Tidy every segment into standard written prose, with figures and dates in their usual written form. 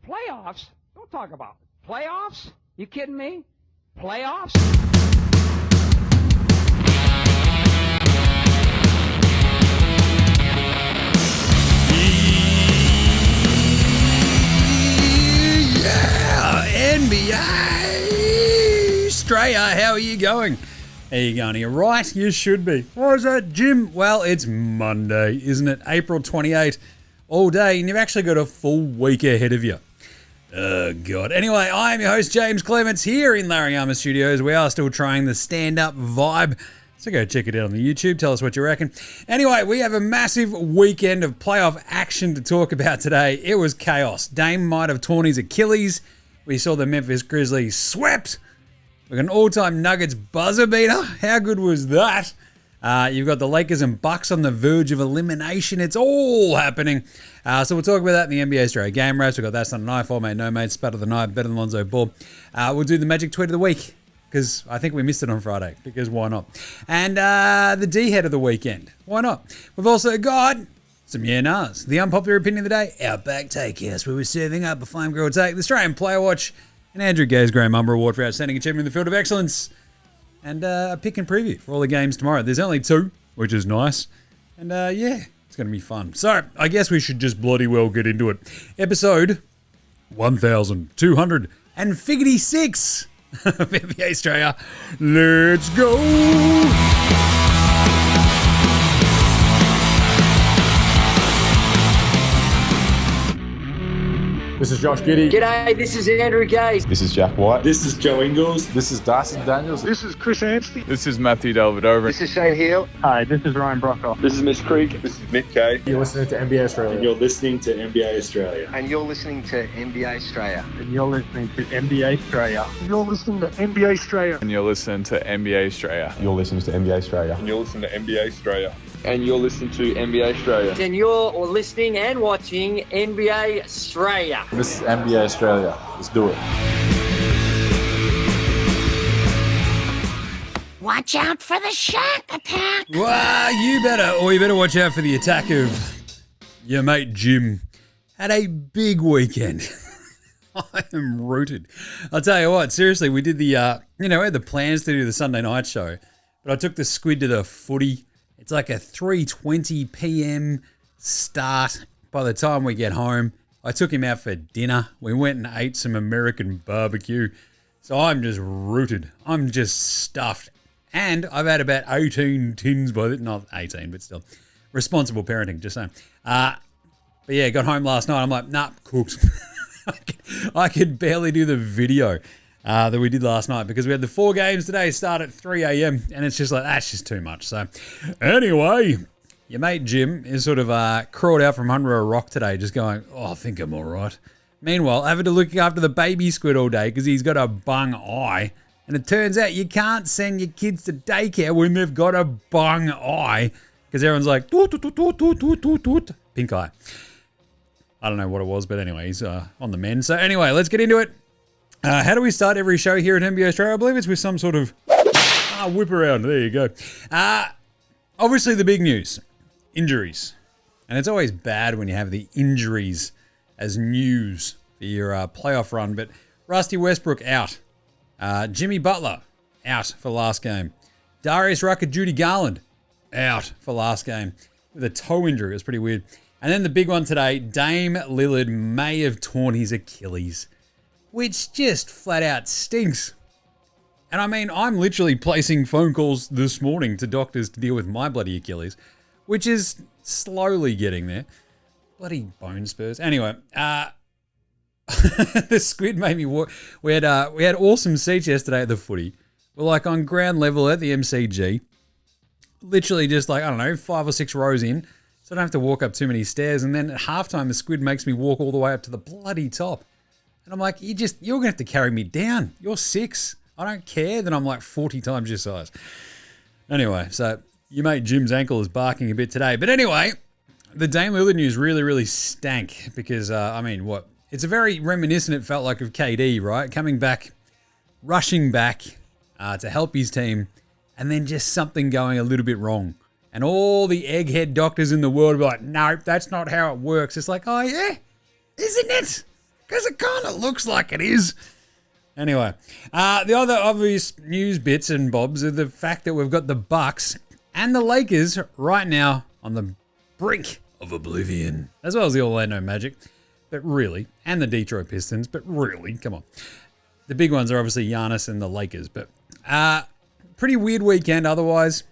Playoffs? Don't talk about it. Playoffs? You kidding me? Playoffs? Yeah, NBA Straya, how are you going? How you going? Are you right? You should be. Why is that, Jim? Well, it's Monday, isn't it? April 28th, all day, and you've actually got a full week ahead of you. Oh, God. Anyway, I am your host, James Clements, here in Larry Armour Studios. We are still trying the stand-up vibe, so go check it out on the YouTube. Tell us what you reckon. Anyway, we have a massive weekend of playoff action to talk about today. It was chaos. Dame might have torn his Achilles. We saw the Memphis Grizzlies swept. We got an all-time Nuggets buzzer beater. How good was that? You've got the Lakers and Bucks on the verge of elimination. It's all happening. So we'll talk about that in the NBA Straya game raps. We've got That's Not an Eye, Mate, No Mate, Spud of the Night, Better Than Lonzo Ball. We'll do the Magic Tweet of the Week, because I think we missed it on Friday, because why not? And the D-Head of the weekend. Why not? We've also got some yeah-nahs. The unpopular opinion of the day, Outback Takehouse, where we're serving up a flame grilled take, the Australian Player Watch, and Andrew Gay's Graham MAMBA Award for Outstanding Achievement in the Field of Excellence. And a pick and preview for all the games tomorrow. There's only 2, which is nice. And yeah, it's going to be fun. So I guess we should just bloody well get into it. Episode 1256 of NBA Straya. Let's go! This is Josh Giddey. G'day, this is Andrew Gaze. This is Jack White. This is Joe Ingles. This is Dyson Daniels. This is Chris Anstey. This is Matthew Delvedova. This is Shane Hill. Hi, this is Ryan Brockhoff. This is Mitch Creek. This is Mick Kay. You're listening to NBA Australia. And you're listening to NBA Australia. And you're listening to NBA Australia. And you're listening to NBA Australia. You're listening to NBA Australia. And you're listening to NBA Australia. You're listening to NBA Australia. And you're listening to NBA Australia. And you're listening to NBA Australia. And you're listening and watching NBA Australia. This is NBA Australia. Let's do it. Watch out for the shark attack. Well, you better watch out for the attack of your mate Jim. Had a big weekend. I am rooted. I'll tell you what, seriously, we did the, we had the plans to do the Sunday night show, but I took the squid to the footy. It's like a 3:20 p.m. start by the time we get home. I took him out for dinner. We went and ate some American barbecue. So I'm just rooted. I'm just stuffed. And I've had about 18 tins by it. Not 18, but still. Responsible parenting, just saying. But yeah, got home last night. I'm like, nah, cooked. I could barely do the video that we did last night because we had the 4 games today start at 3 a.m. and it's just like, that's just too much. So anyway, your mate Jim is sort of crawled out from under a rock today just going, oh, I think I'm all right. Meanwhile, having to look after the baby squid all day because he's got a bung eye. And it turns out you can't send your kids to daycare when they've got a bung eye because everyone's like, toot, toot, toot, toot, toot, toot, toot. Pink eye. I don't know what it was, but anyway, he's on the mend. So anyway, let's get into it. How do we start every show here at NBA Australia? I believe it's with some sort of whip around. There you go. Obviously, the big news, injuries. And it's always bad when you have the injuries as news for your playoff run. But Rusty Westbrook out. Jimmy Butler out for last game. Darius Rucker, Judy Garland out for last game with a toe injury. It was pretty weird. And then the big one today, Dame Lillard may have torn his Achilles, which just flat out stinks. And I mean, I'm literally placing phone calls this morning to doctors to deal with my bloody Achilles, which is slowly getting there. Bloody bone spurs. Anyway, the squid made me walk. We had awesome seats yesterday at the footy. We're like on ground level at the MCG. Literally just like, I don't know, 5 or 6 rows in. So I don't have to walk up too many stairs. And then at halftime, the squid makes me walk all the way up to the bloody top. And I'm like, you're going to have to carry me down. You're 6. I don't care that I'm like 40 times your size. Anyway, so your mate Jim's ankle is barking a bit today. But anyway, the Dame Lillard news really, really stank because, it's a very reminiscent, it felt like, of KD, right? Coming back, rushing back to help his team, and then just something going a little bit wrong. And all the egghead doctors in the world were like, no, that's not how it works. It's like, oh yeah, isn't it? Because it kind of looks like it is. Anyway, the other obvious news bits and bobs are the fact that we've got the Bucks and the Lakers right now on the brink of oblivion, as well as the Orlando Magic, but really, and the Detroit Pistons, but really, come on. The big ones are obviously Giannis and the Lakers, but pretty weird weekend otherwise.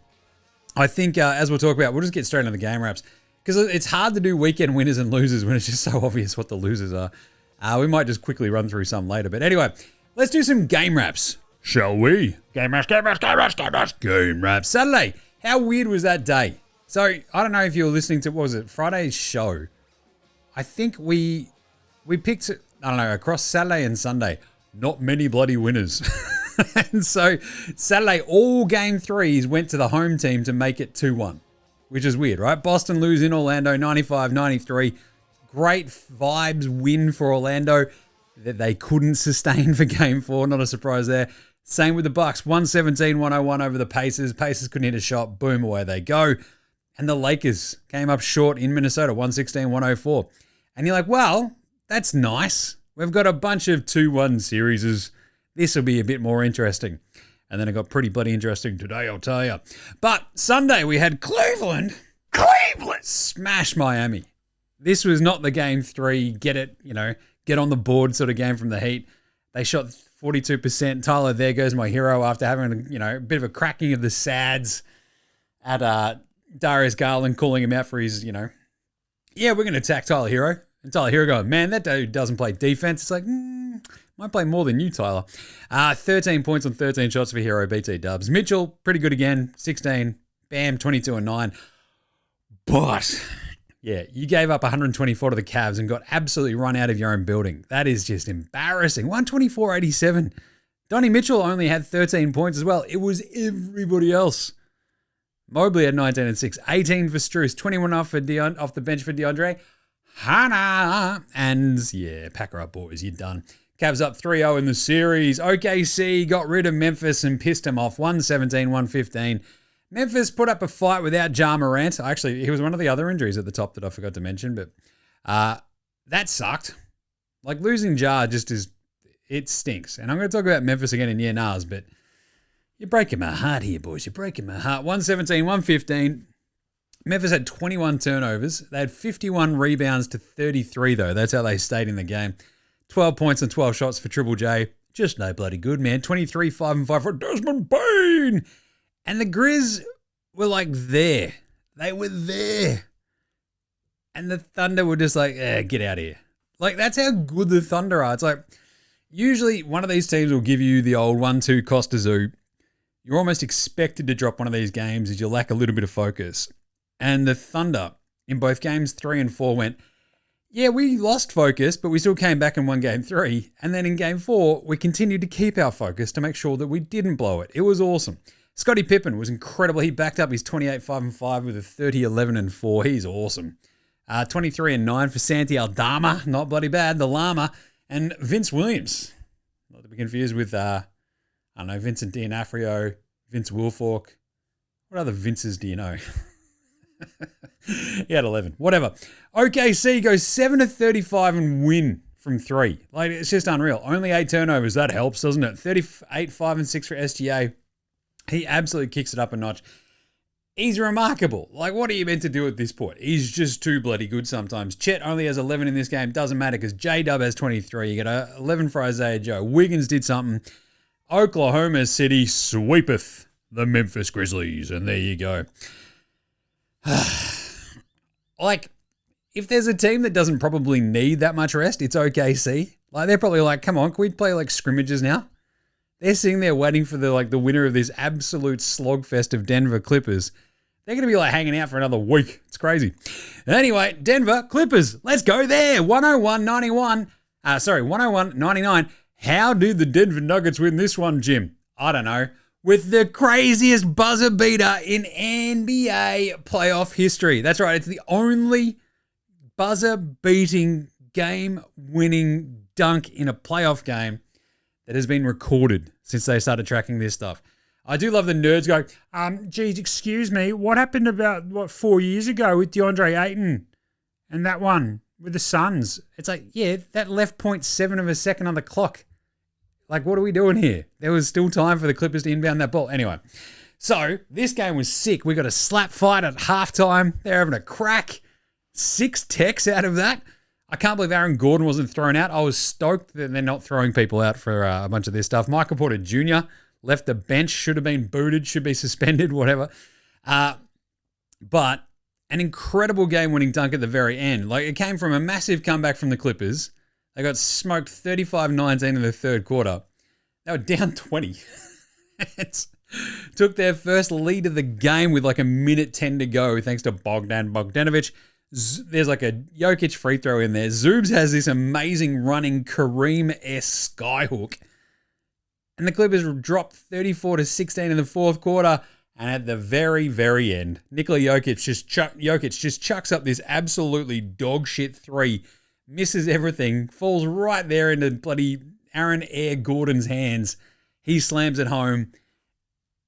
I think, as we'll talk about, we'll just get straight into the game wraps, because it's hard to do weekend winners and losers when it's just so obvious what the losers are. We might just quickly run through some later, but anyway, let's do some game wraps, shall we? Game wraps. Game wraps. Saturday, how weird was that day? So, I don't know if you were listening to, what was it, Friday's show. I think we picked, I don't know, across Saturday and Sunday, not many bloody winners. And so, Saturday, all game threes went to the home team to make it 2-1, which is weird, right? Boston lose in Orlando, 95-93. Great vibes win for Orlando that they couldn't sustain for game 4. Not a surprise there. Same with the Bucks, 117-101 over the Pacers. Pacers couldn't hit a shot. Boom, away they go. And the Lakers came up short in Minnesota, 116-104. And you're like, well, that's nice. We've got a bunch of 2-1 series. This will be a bit more interesting. And then it got pretty bloody interesting today, I'll tell you. But Sunday, we had Cleveland smash Miami. This was not the game 3, get on the board sort of game from the Heat. They shot 42%. Tyler, there goes my hero after having, a bit of a cracking of the sads at Darius Garland calling him out for his, we're going to attack Tyler Hero. And Tyler Hero going, man, that dude doesn't play defense. It's like, might play more than you, Tyler. 13 points on 13 shots for Hero, BT dubs. Mitchell, pretty good again, 16. Bam, 22 and 9. But, yeah, you gave up 124 to the Cavs and got absolutely run out of your own building. That is just embarrassing. 124-87. Donnie Mitchell only had 13 points as well. It was everybody else. Mobley had 19 and 6. 18 for Strus. 21 off the bench for DeAndre. Hana. And, yeah, pack her up, boys. You're done. Cavs up 3-0 in the series. OKC got rid of Memphis and pissed him off. 117-115. Memphis put up a fight without Ja Morant. Actually, he was one of the other injuries at the top that I forgot to mention, but that sucked. Like, losing Ja it stinks. And I'm going to talk about Memphis again in Nas, but you're breaking my heart here, boys. You're breaking my heart. 117-115. Memphis had 21 turnovers. They had 51 rebounds to 33, though. That's how they stayed in the game. 12 points and 12 shots for Triple J. Just no bloody good, man. 23, 5 and 5 for Desmond Bain. And the Grizz were like there. They were there. And the Thunder were just like, get out of here. Like, that's how good the Thunder are. It's like, usually one of these teams will give you the old 1-2 Costa Zoo. You're almost expected to drop one of these games as you lack a little bit of focus. And the Thunder, in both games 3 and 4, went, yeah, we lost focus, but we still came back and won game 3. And then in game 4, we continued to keep our focus to make sure that we didn't blow it. It was awesome. Scottie Pippen was incredible. He backed up his 28, 5 and 5 with a 30, 11 and 4. He's awesome. 23 and 9 for Santi Aldama. Not bloody bad. The Llama. And Vince Williams. Not to be confused with, Vincent D'Onofrio, Vince Wilfork. What other Vinces do you know? He had 11. Whatever. OKC goes 7-35 and win from 3. Like, it's just unreal. Only 8 turnovers. That helps, doesn't it? 38, 5 and 6 for SGA. He absolutely kicks it up a notch. He's remarkable. Like, what are you meant to do at this point? He's just too bloody good sometimes. Chet only has 11 in this game. Doesn't matter because J-Dub has 23. You got 11 for Isaiah Joe. Wiggins did something. Oklahoma City sweepeth the Memphis Grizzlies. And there you go. Like, if there's a team that doesn't probably need that much rest, it's OKC. Like, they're probably like, come on, can we play like scrimmages now? They're sitting there waiting for the winner of this absolute slogfest of Denver Clippers. They're going to be like hanging out for another week. It's crazy. Anyway, Denver Clippers. Let's go there. 101-99. How did the Denver Nuggets win this one, Jim? I don't know. With the craziest buzzer beater in NBA playoff history. That's right. It's the only buzzer-beating, game-winning dunk in a playoff game that has been recorded since they started tracking this stuff. I do love the nerds go, geez, excuse me, what happened about, 4 years ago with DeAndre Ayton and that one? with the Suns. It's like, yeah, that left 0.7 of a second on the clock. Like, what are we doing here? There was still time for the Clippers to inbound that ball. Anyway, so this game was sick. We got a slap fight at halftime. They're having a crack. 6 techs out of that. I can't believe Aaron Gordon wasn't thrown out. I was stoked that they're not throwing people out for a bunch of this stuff. Michael Porter Jr. left the bench, should have been booted, should be suspended, whatever. But an incredible game-winning dunk at the very end. Like, it came from a massive comeback from the Clippers. They got smoked 35-19 in the third quarter. They were down 20. Took their first lead of the game with like a minute 10 to go thanks to Bogdan Bogdanovic. There's like a Jokic free throw in there. Zoobs has this amazing running Kareem-esque skyhook. And the Clippers dropped 34-16 in the fourth quarter. And at the very, very end, Nikola Jokic just chucks up this absolutely dog shit three, misses everything, falls right there into bloody Aaron Air Gordon's hands. He slams it home.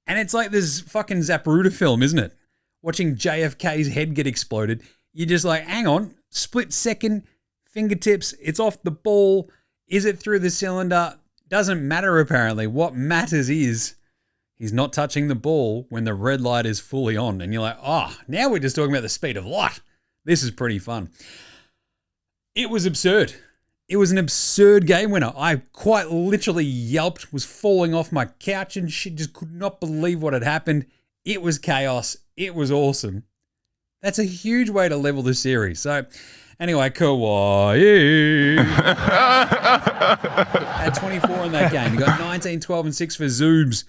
And it's like this fucking Zapruder film, isn't it? Watching JFK's head get exploded. You're just like, hang on, split second, fingertips, it's off the ball. Is it through the cylinder? Doesn't matter apparently. What matters is he's not touching the ball when the red light is fully on. And you're like, now we're just talking about the speed of light. This is pretty fun. It was absurd. It was an absurd game winner. I quite literally yelped, was falling off my couch and shit, just could not believe what had happened. It was chaos. It was awesome. That's a huge way to level the series. So, anyway, Kawhi had 24 in that game. He got 19, 12, and 6 for Zoobs.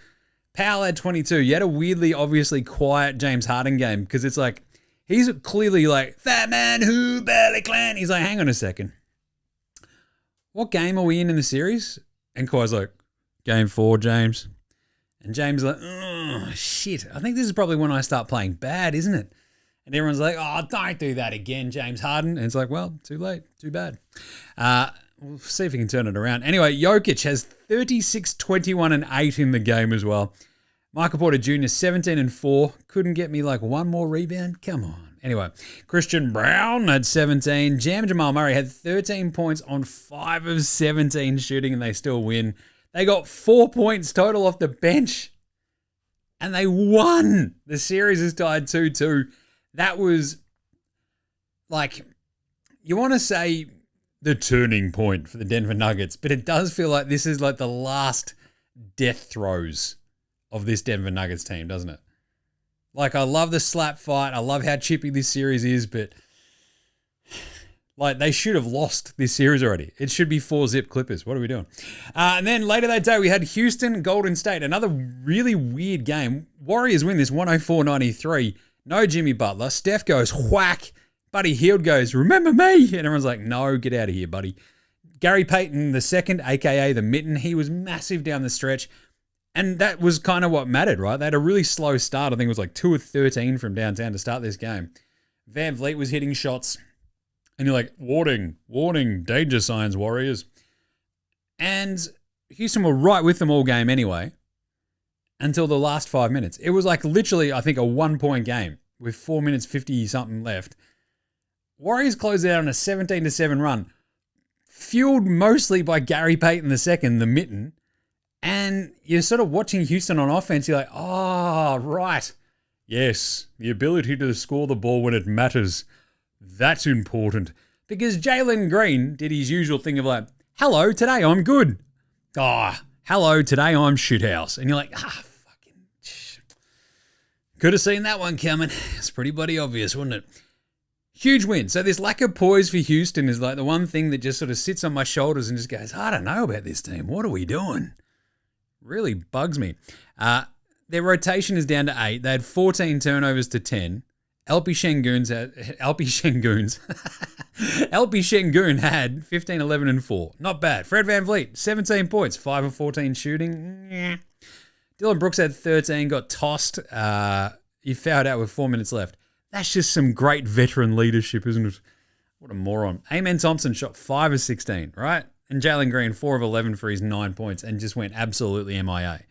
Powell had 22. You had a weirdly, obviously quiet James Harden game because it's like, he's clearly like, fat man who barely clan. He's like, hang on a second. What game are we in the series? And Kawhi's like, game 4, James. And James is like, oh, shit. I think this is probably when I start playing bad, isn't it? And everyone's like, oh, don't do that again, James Harden. And it's like, well, too late, too bad. We'll see if we can turn it around. Anyway, Jokic has 36, 21, and 8 in the game as well. Michael Porter Jr., 17 and 4. Couldn't get me like one more rebound? Come on. Anyway, Christian Brown had 17. Jamal Murray had 13 points on 5 of 17 shooting, and they still win. They got 4 points total off the bench, and they won. The series is tied 2-2. That was, like, you want to say the turning point for the Denver Nuggets, but it does feel like this is like the last death throes of this Denver Nuggets team, doesn't it? Like, I love the slap fight. I love how chippy this series is, but like, they should have lost this series already. It should be 4-zip Clippers. What are we doing? And then later that day, we had Houston, Golden State. Another really weird game. Warriors win this 104-93. No Jimmy Butler. Steph goes, whack. Buddy Hield goes, remember me? And everyone's like, no, get out of here, buddy. Gary Payton II, a.k.a. the Mitten, he was massive down the stretch. And that was kind of what mattered, right? They had a really slow start. I think it was like 2 of 13 from downtown to start this game. Van Vliet was hitting shots. And you're like, warning, warning, danger signs, Warriors. And Houston were right with them all game anyway, until the last 5 minutes. It was like literally, I think, a 1-point game with 4 minutes 50-something left. Warriors closed out on a 17-7 run, fueled mostly by Gary Payton II, the Mitten. And you're sort of watching Houston on offense. You're like, oh, right. Yes, the ability to score the ball when it matters. That's important. Because Jalen Green did his usual thing of like, hello, today I'm good. Hello, today I'm shithouse. And you're like, fucking could have seen that one coming. It's pretty bloody obvious, wasn't it? Huge win. So this lack of poise for Houston is like the one thing that just sort of sits on my shoulders and just goes, I don't know about this team. What are we doing? Really bugs me. Their rotation is down to 8. They had 14 turnovers to 10. LP Şengün had 15, 11, and 4. Not bad. Fred VanVleet, 17 points, 5 of 14 shooting. Dylan Brooks had 13, got tossed. He fouled out with 4 minutes left. That's just some great veteran leadership, isn't it? What a moron. Amen Thompson shot 5 of 16, right? And Jalen Green, 4 of 11 for his 9 points and just went absolutely MIA.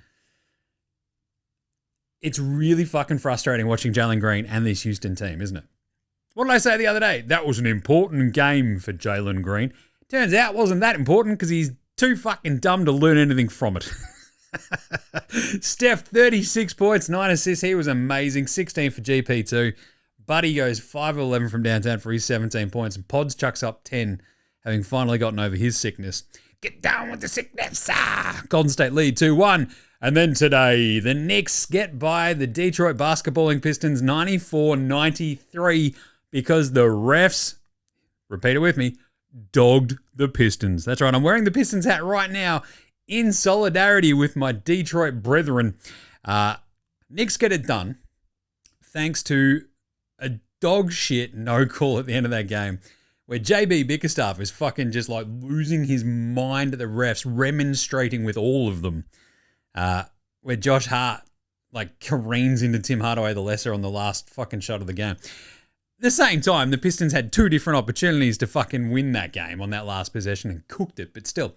It's really fucking frustrating watching Jalen Green and this Houston team, isn't it? What did I say the other day? That was an important game for Jalen Green. Turns out it wasn't that important because he's too fucking dumb to learn anything from it. Steph, 36 points, 9 assists. He was amazing. 16 for GP2. Buddy goes 5 of 11 from downtown for his 17 points. And Pods chucks up 10, having finally gotten over his sickness. Get down with the sickness. Golden State lead 2-1. And then today, the Knicks get by the Detroit basketballing Pistons 94-93 because the refs, repeat it with me, dogged the Pistons. That's right. I'm wearing the Pistons hat right now in solidarity with my Detroit brethren. Knicks get it done thanks to a dog shit no call at the end of that game where JB Bickerstaff is fucking just like losing his mind at the refs, remonstrating with all of them. Where Josh Hart like careens into Tim Hardaway the Lesser on the last fucking shot of the game. At the same time, the Pistons had 2 different opportunities to fucking win that game on that last possession and cooked it. But still,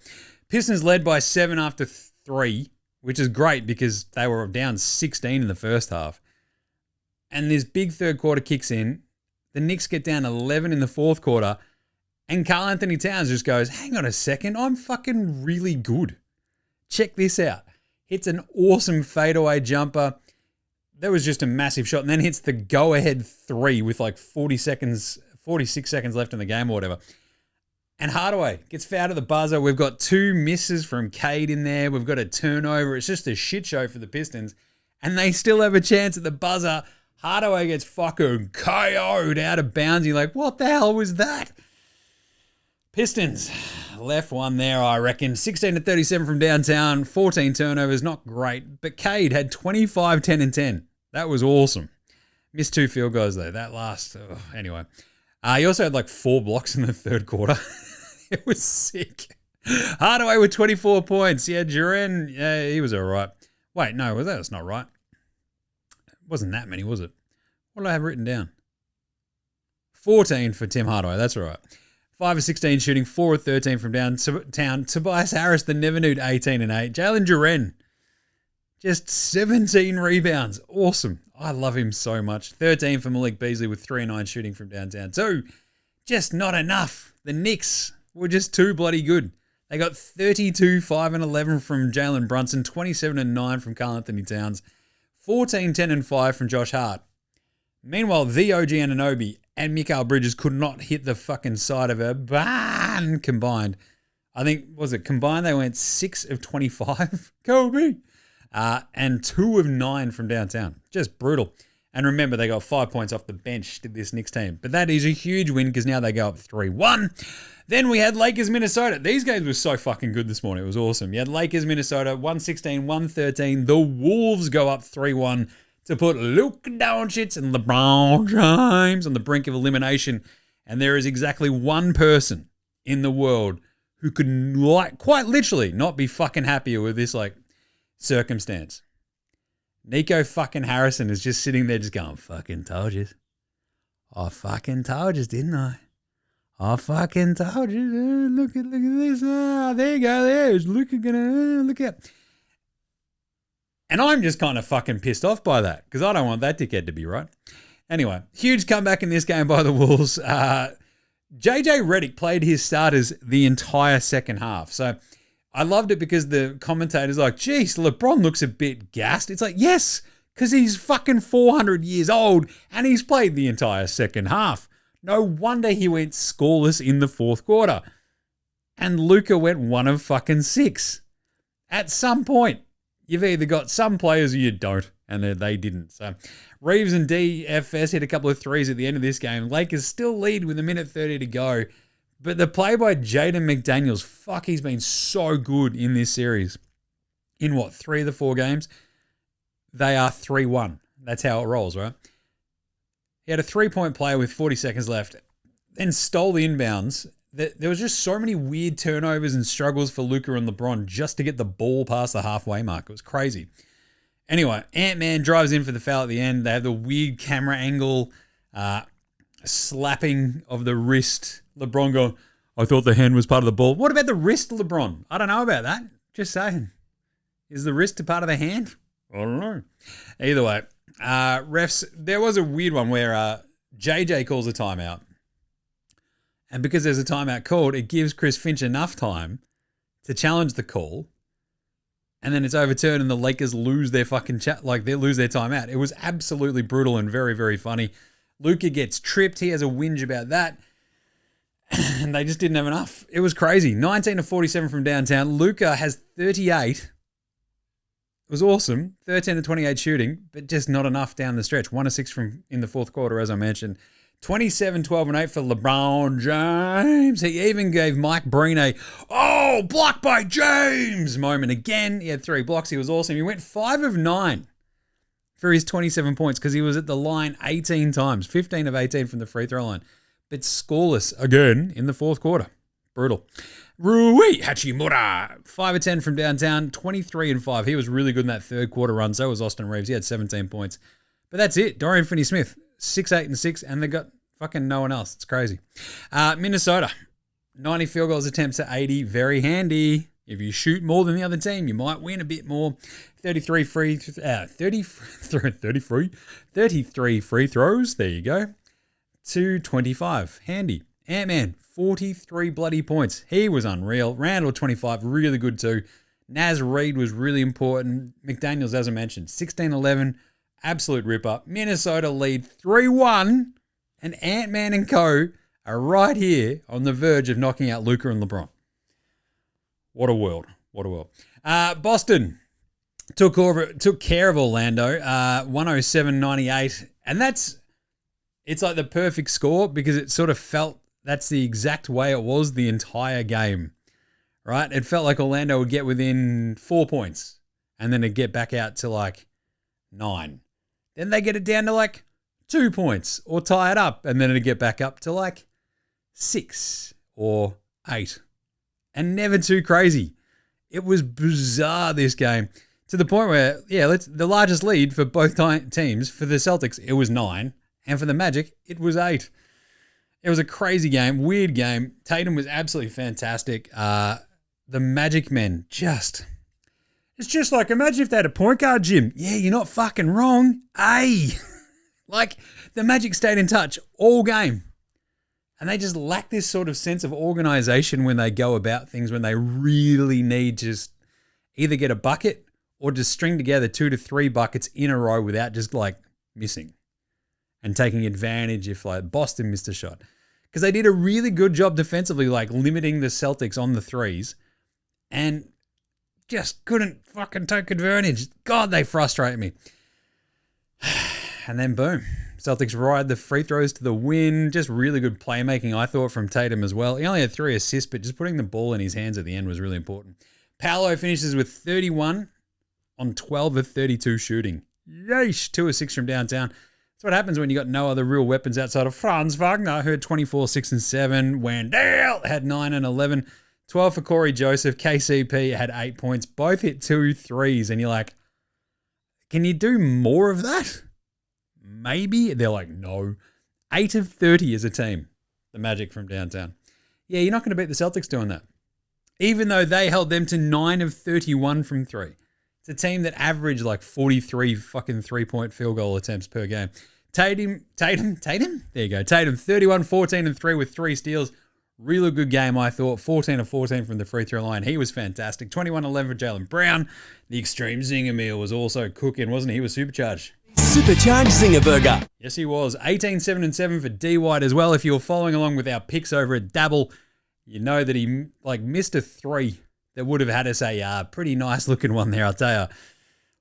Pistons led by 7 after 3, which is great because they were down 16 in the first half. And this big third quarter kicks in. The Knicks get down 11 in the fourth quarter. And Karl Anthony Towns just goes, hang on a second, I'm fucking really good. Check this out. Hits an awesome fadeaway jumper. That was just a massive shot. And then hits the go-ahead 3 with like 46 seconds left in the game or whatever. And Hardaway gets fouled at the buzzer. We've got 2 misses from Cade in there. We've got a turnover. It's just a shit show for the Pistons. And they still have a chance at the buzzer. Hardaway gets fucking KO'd out of bounds. You're like, what the hell was that? Pistons left one there, I reckon. 16-37 from downtown, 14 turnovers, not great. But Cade had 25, 10, and 10. That was awesome. Missed 2 field goals, though. That last, anyway. He also had like 4 blocks in the third quarter. It was sick. Hardaway with 24 points. Yeah, Duren, yeah, he was all right. Wait, no, that's not right. It wasn't that many, was it? What did I have written down? 14 for Tim Hardaway. That's all right. 5 of 16 shooting, 4 of 13 from downtown. Tobias Harris, the never nude, 18 and 8. Jalen Duren, just 17 rebounds. Awesome. I love him so much. 13 for Malik Beasley with 3 and 9 shooting from downtown. 2, just not enough. The Knicks were just too bloody good. They got 32, 5 and 11 from Jalen Brunson, 27 and 9 from Karl Anthony Towns, 14, 10 and 5 from Josh Hart. Meanwhile, the OG Anunoby and Mikal Bridges could not hit the fucking side of a barn combined. I think, was it combined? They went 6 of 25. Kobe. And 2 of 9 from downtown. Just brutal. And remember, they got 5 points off the bench, did this Knicks team. But that is a huge win because now they go up 3-1. Then we had Lakers, Minnesota. These games were so fucking good this morning. It was awesome. You had Lakers, Minnesota, 116, 113. The Wolves go up 3-1 to put Luka Doncic and LeBron James on the brink of elimination. And there is exactly one person in the world who could, like, quite literally not be fucking happier with this, like, circumstance. Nico fucking Harrison is just sitting there just going, fucking told you. I fucking told you, didn't I? I fucking told you. Look at this. There you go. There's Luka gonna look out. And I'm just kind of fucking pissed off by that because I don't want that dickhead to be right. Anyway, huge comeback in this game by the Wolves. JJ Redick played his starters the entire second half. So I loved it because the commentator's like, geez, LeBron looks a bit gassed. It's like, yes, because he's fucking 400 years old and he's played the entire second half. No wonder he went scoreless in the fourth quarter. And Luka went 1 of fucking 6. At some point, you've either got some players or you don't, and they didn't. So Reeves and DFS hit a couple of threes at the end of this game. Lakers still lead with 1:30 to go. But the play by Jaden McDaniels, fuck, he's been so good in this series. In what, 3 of the 4 games? They are 3-1. That's how it rolls, right? He had a 3-point play with 40 seconds left, then stole the inbounds. There was just so many weird turnovers and struggles for Luka and LeBron just to get the ball past the halfway mark. It was crazy. Anyway, Ant-Man drives in for the foul at the end. They have the weird camera angle, slapping of the wrist. LeBron going, I thought the hand was part of the ball. What about the wrist, LeBron? I don't know about that. Just saying. Is the wrist a part of the hand? I don't know. Either way, refs, there was a weird one where JJ calls a timeout. And because there's a timeout called, it gives Chris Finch enough time to challenge the call. And then it's overturned and the Lakers lose their fucking they lose their timeout. It was absolutely brutal and very, very funny. Luka gets tripped. He has a whinge about that. And they just didn't have enough. It was crazy. 19 of 47 from downtown. Luka has 38. It was awesome. 13 of 28 shooting, but just not enough down the stretch. 1 of 6 from in the fourth quarter, as I mentioned. 27, 12, and 8 for LeBron James. He even gave Mike Breen a, oh, block by James moment again. He had 3 blocks. He was awesome. He went 5 of 9 for his 27 points because he was at the line 18 times. 15 of 18 from the free throw line. But scoreless again in the fourth quarter. Brutal. Rui Hachimura, 5 of 10 from downtown, 23 and 5. He was really good in that third quarter run. So was Austin Reeves. He had 17 points. But that's it. Dorian Finney-Smith, 6, 8, and 6, and they got fucking no one else. It's crazy. Minnesota, 90 field goals attempts to 80. Very handy. If you shoot more than the other team, you might win a bit more. 33 free throws. There you go. 225. Handy. Ant-Man, 43 bloody points. He was unreal. Randall, 25. Really good too. Naz Reid was really important. McDaniels, as I mentioned, 16-11. Absolute rip-up. Minnesota lead 3-1. And Ant-Man and co are right here on the verge of knocking out Luka and LeBron. What a world. What a world. Boston took care of Orlando. 107-98. And it's like the perfect score because it sort of felt that's the exact way it was the entire game, right? It felt like Orlando would get within 4 points and then it'd get back out to like 9. Then they get it down to like 2 points or tie it up and then it'd get back up to like 6 or 8 and never too crazy. It was bizarre, this game, to the point where, the largest lead for both teams, for the Celtics, it was 9. And for the Magic, it was 8. It was a crazy game, weird game. Tatum was absolutely fantastic. The Magic men it's just like, imagine if they had a point guard, Jim. Yeah, you're not fucking wrong. Hey, like the Magic stayed in touch all game. And they just lack this sort of sense of organization when they go about things, when they really need to just either get a bucket or just string together 2 to 3 buckets in a row without just like missing. And taking advantage if like Boston missed a shot. Because they did a really good job defensively, like limiting the Celtics on the threes. And just couldn't fucking take advantage. God, they frustrate me. And then boom. Celtics ride the free throws to the win. Just really good playmaking, I thought, from Tatum as well. He only had 3 assists, but just putting the ball in his hands at the end was really important. Paolo finishes with 31 on 12 of 32 shooting. Yeesh, 2 of 6 from downtown. That's what happens when you got no other real weapons outside of Franz Wagner. I heard 24, 6, and 7. Wendell had 9 and 11. 12 for Corey Joseph. KCP had 8 points. Both hit 2 threes. And you're like, can you do more of that? Maybe. They're like, no. 8 of 30 as a team. The Magic from downtown. Yeah, you're not going to beat the Celtics doing that. Even though they held them to 9 of 31 from 3. It's a team that averaged like 43 fucking 3-point field goal attempts per game. Tatum? There you go. Tatum, 31, 14, and 3 with 3 steals. Really good game, I thought. 14 of 14 from the free throw line. He was fantastic. 21-11 for Jaylen Brown. The extreme zinger meal was also cooking, wasn't he? He was supercharged. Supercharged Zinger Burger. Yes, he was. 18, 7, and 7 for D. White as well. If you were following along with our picks over at Dabble, you know that he missed a 3 that would have had us a pretty nice looking one there, I'll tell you.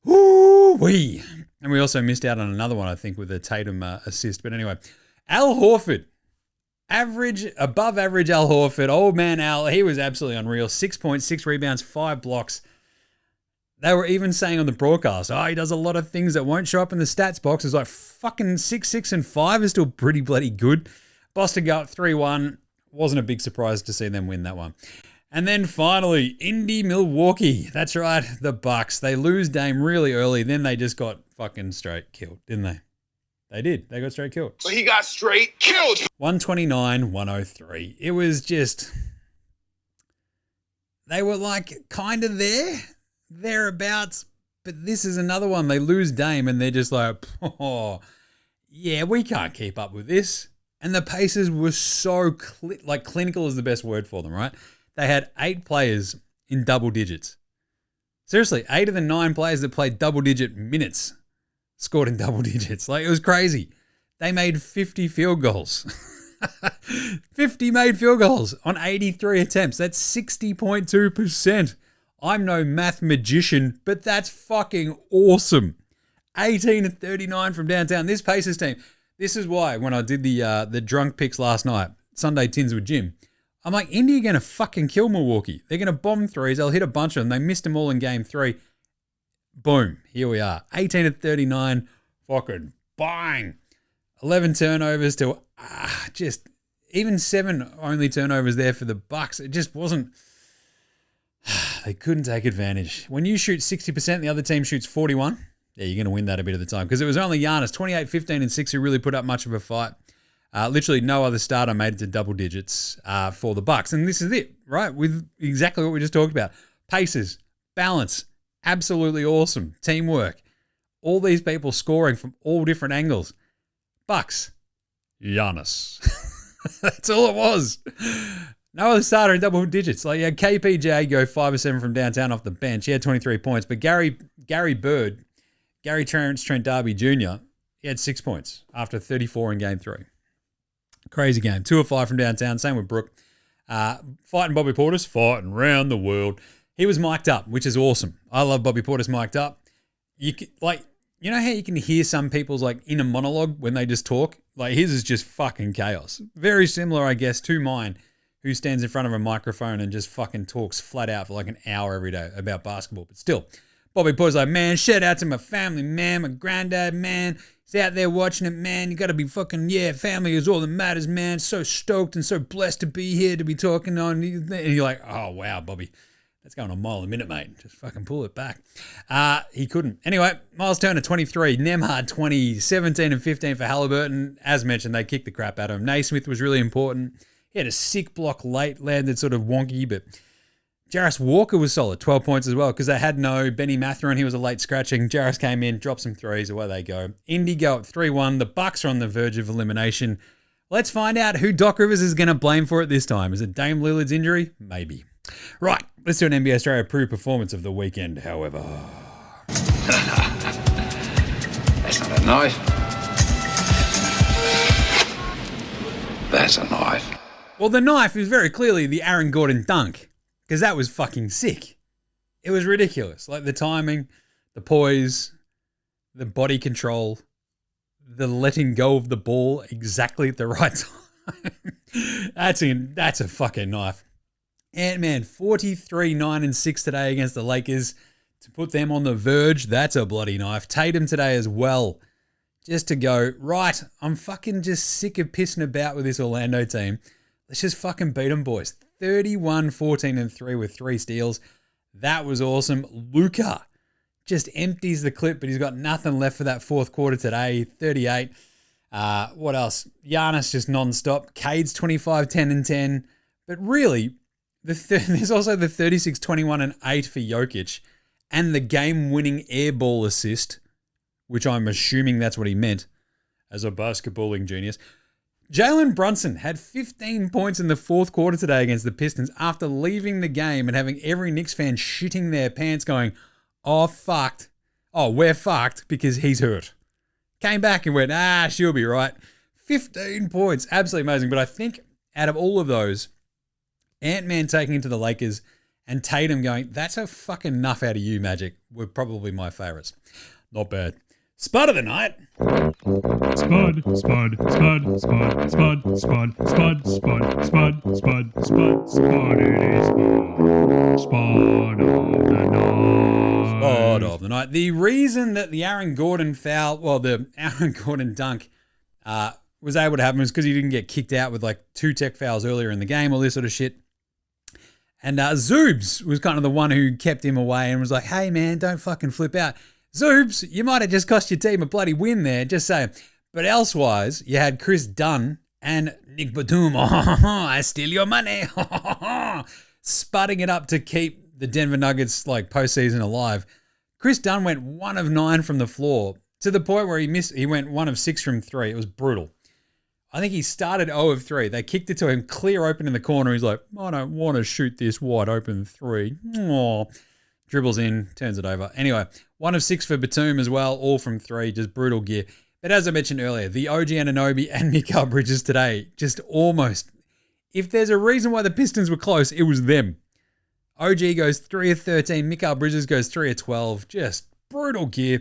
Woo-wee. And we also missed out on another one, I think, with a Tatum assist. But anyway, Al Horford. Above average Al Horford. Old man Al, he was absolutely unreal. 6 points, 6 rebounds, 5 blocks. They were even saying on the broadcast, he does a lot of things that won't show up in the stats box. It's like fucking 6, 6, and 5 is still pretty bloody good. Boston go up 3-1. Wasn't a big surprise to see them win that one. And then finally, Indy Milwaukee. That's right, the Bucks. They lose Dame really early. Then they just got fucking straight killed, didn't they? They did. They got straight killed. So he got straight killed. 129-103. It was just, they were like kind of thereabouts. But this is another one. They lose Dame and they're just like, yeah, we can't keep up with this. And the Pacers were so, clinical is the best word for them, right? They had 8 players in double digits. Seriously, 8 of the 9 players that played double-digit minutes scored in double digits. Like, it was crazy. They made 50 field goals. 50 made field goals on 83 attempts. That's 60.2%. I'm no math magician, but that's fucking awesome. 18 of 39 from downtown. This Pacers team, this is why when I did the drunk picks last night, Sunday tins with Jim, I'm like, Indy are going to fucking kill Milwaukee. They're going to bomb threes. They'll hit a bunch of them. They missed them all in game 3. Boom. Here we are. 18 of 39. Fucking bang. 11 turnovers to just even 7 only turnovers there for the Bucks. It just wasn't. They couldn't take advantage. When you shoot 60%, the other team shoots 41. Yeah, you're going to win that a bit of the time because it was only Giannis, 28, 15, and 6 who really put up much of a fight. Literally no other starter made it to double digits for the Bucks. And this is it, right? With exactly what we just talked about. Pacers, balance, absolutely awesome. Teamwork. All these people scoring from all different angles. Bucks, Giannis. That's all it was. No other starter in double digits. Like, you had KPJ go 5 or 7 from downtown off the bench. He had 23 points. But Gary Terrence Trent D'Arby Jr., he had 6 points after 34 in game 3. Crazy game. 2 of 5 from downtown. Same with Brook. Fighting Bobby Portis, fighting around the world. He was mic'd up, which is awesome. I love Bobby Portis mic'd up. You know how you can hear some people's like inner monologue when they just talk? Like his is just fucking chaos. Very similar, I guess, to mine, who stands in front of a microphone and just fucking talks flat out for like an hour every day about basketball. But still, Bobby Portis like, man, shout out to my family, man, my granddad, man. He's out there watching it, man. You got to be fucking, yeah, family is all that matters, man. So stoked and so blessed to be here, to be talking on. And you're like, oh, wow, Bobby. That's going a mile a minute, mate. Just fucking pull it back. He couldn't. Anyway, Miles Turner, 23. Nembhard, 20. 17 and 15 for Halliburton. As mentioned, they kicked the crap out of him. Naismith was really important. He had a sick block late, landed sort of wonky, but Jarris Walker was solid. 12 points as well because they had no Benny Mathurin. He was a late scratching. Jarris came in, dropped some threes. Away they go. Indy go up 3-1. The Bucks are on the verge of elimination. Let's find out who Doc Rivers is going to blame for it this time. Is it Dame Lillard's injury? Maybe. Right, let's do an NBA Australia approved performance of the weekend, however. That's not a knife. That's a knife. Well, the knife is very clearly the Aaron Gordon dunk, because that was fucking sick. It was ridiculous. Like the timing, the poise, the body control, the letting go of the ball exactly at the right time. That's a fucking knife. Ant-Man, 43, 9 and 6 today against the Lakers to put them on the verge. That's a bloody knife. Tatum today as well. Just to go, right, I'm fucking just sick of pissing about with this Orlando team. Let's just fucking beat them, boys. 31, 14 and 3 with 3 steals. That was awesome. Luka just empties the clip, but he's got nothing left for that fourth quarter today. 38. What else? Giannis just non-stop. Cade's 25, 10 and 10. But really, there's also the 36, 21 and 8 for Jokic and the game-winning air ball assist, which I'm assuming that's what he meant as a basketballing genius. Jalen Brunson had 15 points in the fourth quarter today against the Pistons after leaving the game and having every Knicks fan shitting their pants going, oh, fucked. Oh, we're fucked because he's hurt. Came back and went, she'll be right. 15 points. Absolutely amazing. But I think out of all of those, Ant-Man taking it to the Lakers and Tatum going, that's a fucking enough out of you, Magic, were probably my favourites. Not bad. Spud of the night. Spud, Spud, Spud, Spud, Spud, Spud, Spud, Spud, Spud, Spud, Spud, Spud, it is Spud of the night. Spud of the night. The reason that the Aaron Gordon dunk was able to happen was because he didn't get kicked out with like 2 tech fouls earlier in the game, all this sort of shit. And Zoobs was kind of the one who kept him away and was like, hey man, don't fucking flip out. Zoobs, you might have just cost your team a bloody win there, just saying. But elsewise, you had Chris Dunn and Nick Batum. I steal your money. Spudding it up to keep the Denver Nuggets like postseason alive. Chris Dunn went 1 of 9 from the floor to the point where he went 1 of 6 from 3. It was brutal. I think he started 0 of 3. They kicked it to him clear open in the corner. He's like, I don't want to shoot this wide open 3. Aww. Dribbles in, turns it over. Anyway, 1 of 6 for Batum as well, all from 3, just brutal gear. But as I mentioned earlier, the OG Anunoby and Mikal Bridges today, just almost, if there's a reason why the Pistons were close, it was them. OG goes 3 of 13, Mikal Bridges goes 3 of 12, just brutal gear.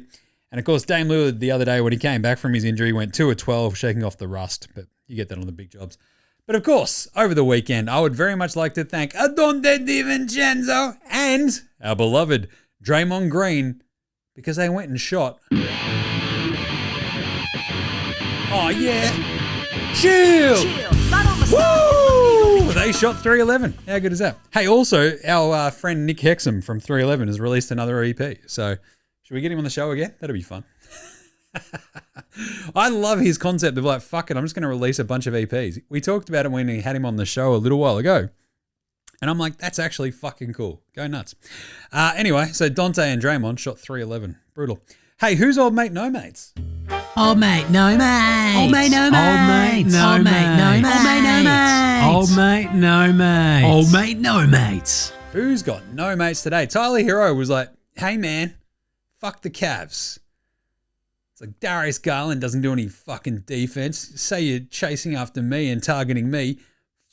And of course, Dame Lillard the other day when he came back from his injury went 2 of 12, shaking off the rust. But you get that on the big jobs. But of course, over the weekend, I would very much like to thank Adonde DiVincenzo and our beloved Draymond Green because they went and shot. Oh, yeah. Chill. Woo! They shot 311. How good is that? Hey, also, our friend Nick Hexum from 311 has released another EP. So, should we get him on the show again? That'd be fun. I love his concept of like, fuck it, I'm just going to release a bunch of EPs. We talked about it when we had him on the show a little while ago. And I'm like, that's actually fucking cool. Go nuts. Anyway, so Dante and Draymond shot 311. Brutal. Hey, who's old mate, no mates? Old mate, no mates. Old mate, no mates. Old mate, no mates. Old mate, no mates. Old mate, no mates. Who's got no mates today? Tyler Hero was like, hey man, fuck the Cavs. It's like Darius Garland doesn't do any fucking defense. Say you're chasing after me and targeting me.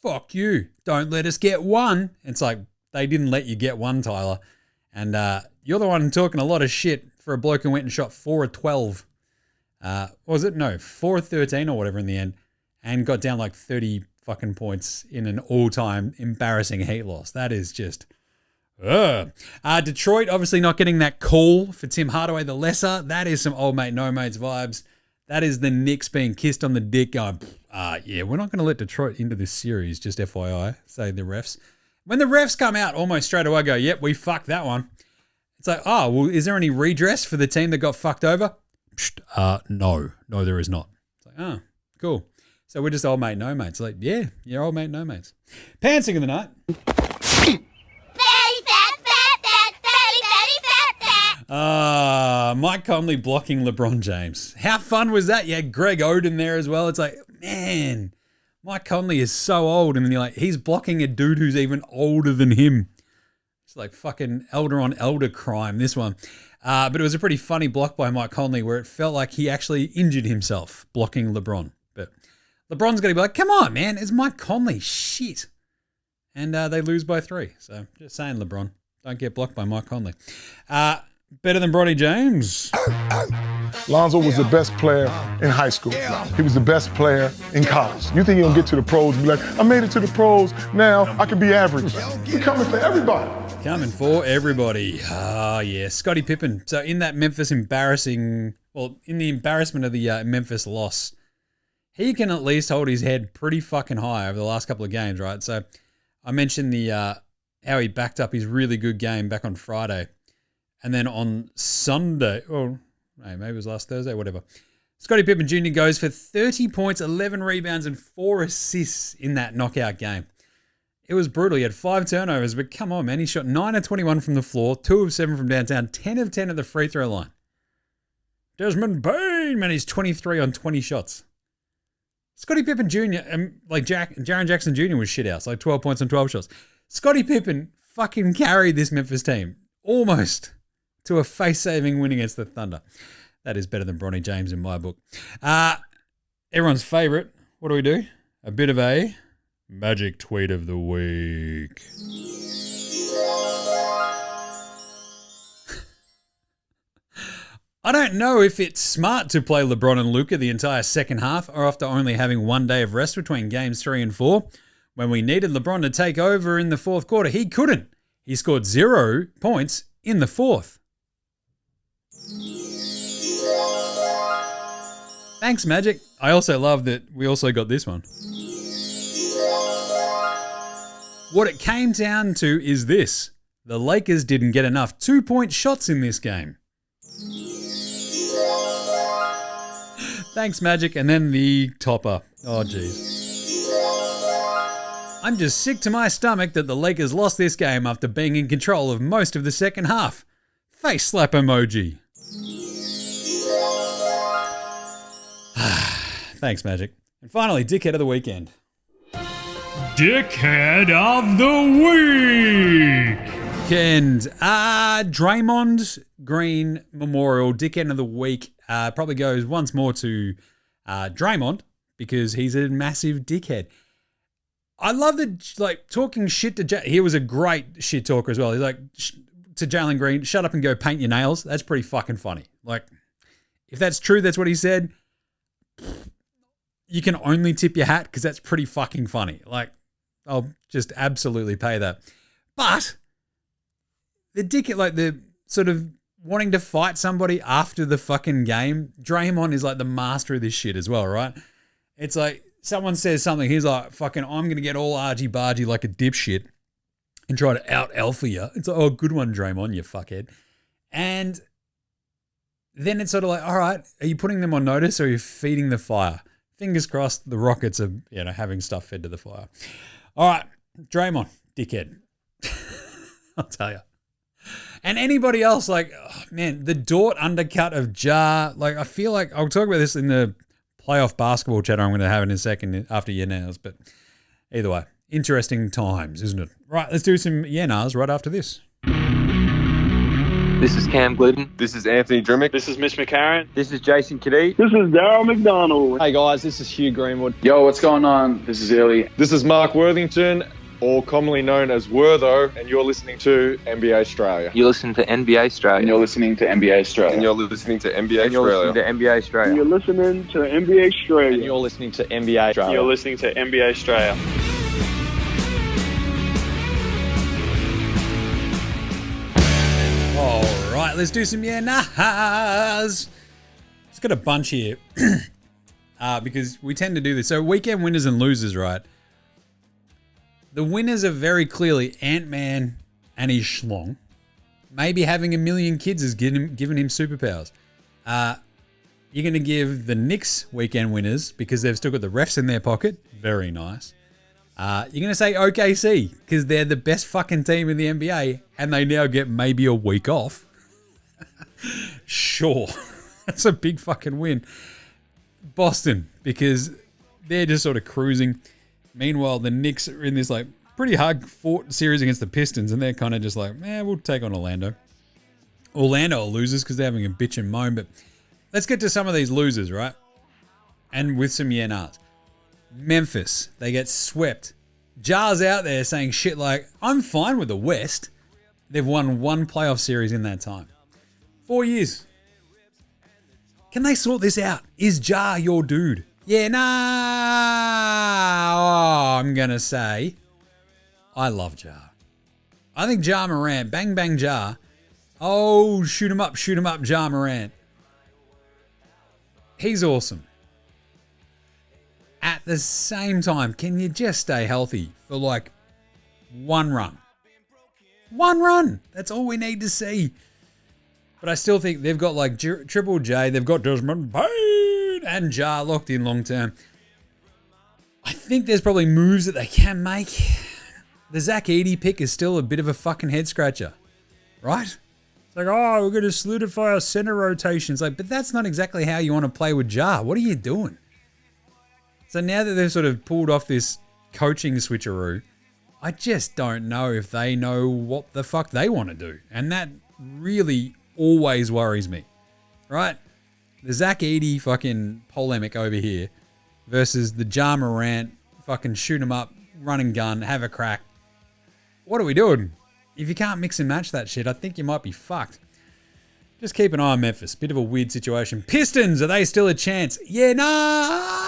Fuck you. Don't let us get one. It's like, they didn't let you get one, Tyler. And you're the one talking a lot of shit for a bloke who went and shot 4 of 12. Was it? No, 4 of 13 or whatever in the end. And got down like 30 fucking points in an all-time embarrassing heat loss. That is just... Detroit obviously not getting that call for Tim Hardaway the Lesser. That is some old mate, no mates vibes. That is the Knicks being kissed on the dick going, yeah, we're not going to let Detroit into this series, just FYI, say the refs. When the refs come out almost straight away, I go, yep, we fucked that one. It's like, oh, well, is there any redress for the team that got fucked over? No, there is not. It's like, oh, cool. So we're just old mate, no mates. Like, yeah, you're old mate, no mates. Pantsing of the night. Mike Conley blocking LeBron James. How fun was that? You had Greg Oden there as well. It's like, man, Mike Conley is so old. And then you're like, he's blocking a dude who's even older than him. It's like fucking elder on elder crime, this one. But it was a pretty funny block by Mike Conley where it felt like he actually injured himself blocking LeBron. But LeBron's going to be like, come on, man, it's Mike Conley. Shit. And they lose by 3. So just saying, LeBron, don't get blocked by Mike Conley. Better than Bronny James. Lonzo was the best player in high school. He was the best player in college. You think he'll get to the pros and be like, I made it to the pros, now I can be average. He's coming for everybody. Coming for everybody. Yeah, Scottie Pippen. So in that Memphis in the embarrassment of the Memphis loss, he can at least hold his head pretty fucking high over the last couple of games, right? So I mentioned how he backed up his really good game back on Friday. And then on Sunday, maybe it was last Thursday, whatever. Scottie Pippen Jr. goes for 30 points, 11 rebounds, and 4 assists in that knockout game. It was brutal. He had 5 turnovers, but come on, man. He shot 9 of 21 from the floor, 2 of 7 from downtown, 10 of 10 at the free throw line. Desmond Bain, man, he's 23 on 20 shots. Scottie Pippen Jr., Jaren Jackson Jr. was shit house, like 12 points on 12 shots. Scottie Pippen fucking carried this Memphis team almost to a face-saving win against the Thunder. That is better than Bronny James in my book. Everyone's favourite. What do? A bit of a Magic Tweet of the Week. I don't know if it's smart to play LeBron and Luka the entire second half or after only having 1 day of rest between games 3 and 4. When we needed LeBron to take over in the fourth quarter, he couldn't. He scored 0 points in the fourth. Thanks, Magic. I also love that we also got this one. What it came down to is this. The Lakers didn't get enough 2-point shots in this game. Thanks, Magic. And then the topper. Oh, jeez. I'm just sick to my stomach that the Lakers lost this game after being in control of most of the second half. Face slap emoji. Thanks, Magic. And finally, dickhead of the weekend. Dickhead of the week. Weekend. Draymond Green Memorial Dickhead of the week probably goes once more to Draymond because he's a massive dickhead. I love talking shit to he was a great shit talker as well. He's like to Jalen Green, shut up and go paint your nails. That's pretty fucking funny. Like, if that's true, that's what he said. You can only tip your hat because that's pretty fucking funny. Like, I'll just absolutely pay that. But the dickhead, like the sort of wanting to fight somebody after the fucking game, Draymond is like the master of this shit as well, right? It's like someone says something, he's like, fucking, I'm going to get all argy-bargy like a dipshit and try to out-alpha you. It's like, oh, good one, Draymond, you fuckhead. And then it's sort of like, all right, are you putting them on notice or are you feeding the fire? Fingers crossed the Rockets are, having stuff fed to the fire. All right, Draymond, dickhead. I'll tell you. And anybody else, like, oh, man, the Dort undercut of Ja, like, I feel like, I'll talk about this in the playoff basketball chat I'm going to have in a second after Yenars, but either way, interesting times, isn't it? Right, let's do some Yenars right after this. This is Cam Glidden. This is Anthony Drimmick. This is Mitch McCarron. This is Jason Kadee. This is Darryl McDonald. Hey guys, this is Hugh Greenwood. Yo, what's going on? This is Ellie. This is Mark Worthington, or commonly known as Wortho, and you're listening to NBA Australia. You listen to NBA Australia. And you're listening to NBA Australia. And you're listening to NBA And you're Australia. listening to NBA Australia. You're listening to NBA Australia. And you're listening to NBA Australia. You're listening to NBA Australia. All right, let's do some Yenars. Just got a bunch here because we tend to do this. So weekend winners and losers, right? The winners are very clearly Ant-Man and his schlong. Maybe having a million kids has given him superpowers. You're going to give the Knicks weekend winners because they've still got the refs in their pocket. Very nice. You're going to say OKC because they're the best fucking team in the NBA and they now get maybe a week off. Sure. That's a big fucking win. Boston because they're just sort of cruising. Meanwhile, the Knicks are in this like pretty hard fought series against the Pistons and they're kind of just like, we'll take on Orlando. Orlando are losers because they're having a bitch and moan, but let's get to some of these losers, right? And with some Yenars. Memphis, they get swept. Jar's out there saying shit like, I'm fine with the West. They've won one playoff series in that time. 4 years. Can they sort this out? Is Jar your dude? Yeah, I'm going to say I love Jar. I think Ja Morant, bang, bang, Jar. Oh, shoot him up, Ja Morant. He's awesome. At the same time, can you just stay healthy for like one run? One run. That's all we need to see. But I still think they've got like Triple J, they've got Desmond Bain and Ja locked in long term. I think there's probably moves that they can make. The Zach Edey pick is still a bit of a fucking head scratcher, right? It's like, oh, we're going to solidify our center rotations. Like, but that's not exactly how you want to play with Ja. What are you doing? So now that they've sort of pulled off this coaching switcheroo, I just don't know if they know what the fuck they want to do. And that really always worries me, right? The Zach Edey fucking polemic over here versus the Ja Morant fucking shoot him up, run and gun, have a crack. What are we doing? If you can't mix and match that shit, I think you might be fucked. Just keep an eye on Memphis. Bit of a weird situation. Pistons, are they still a chance? Yeah, nah.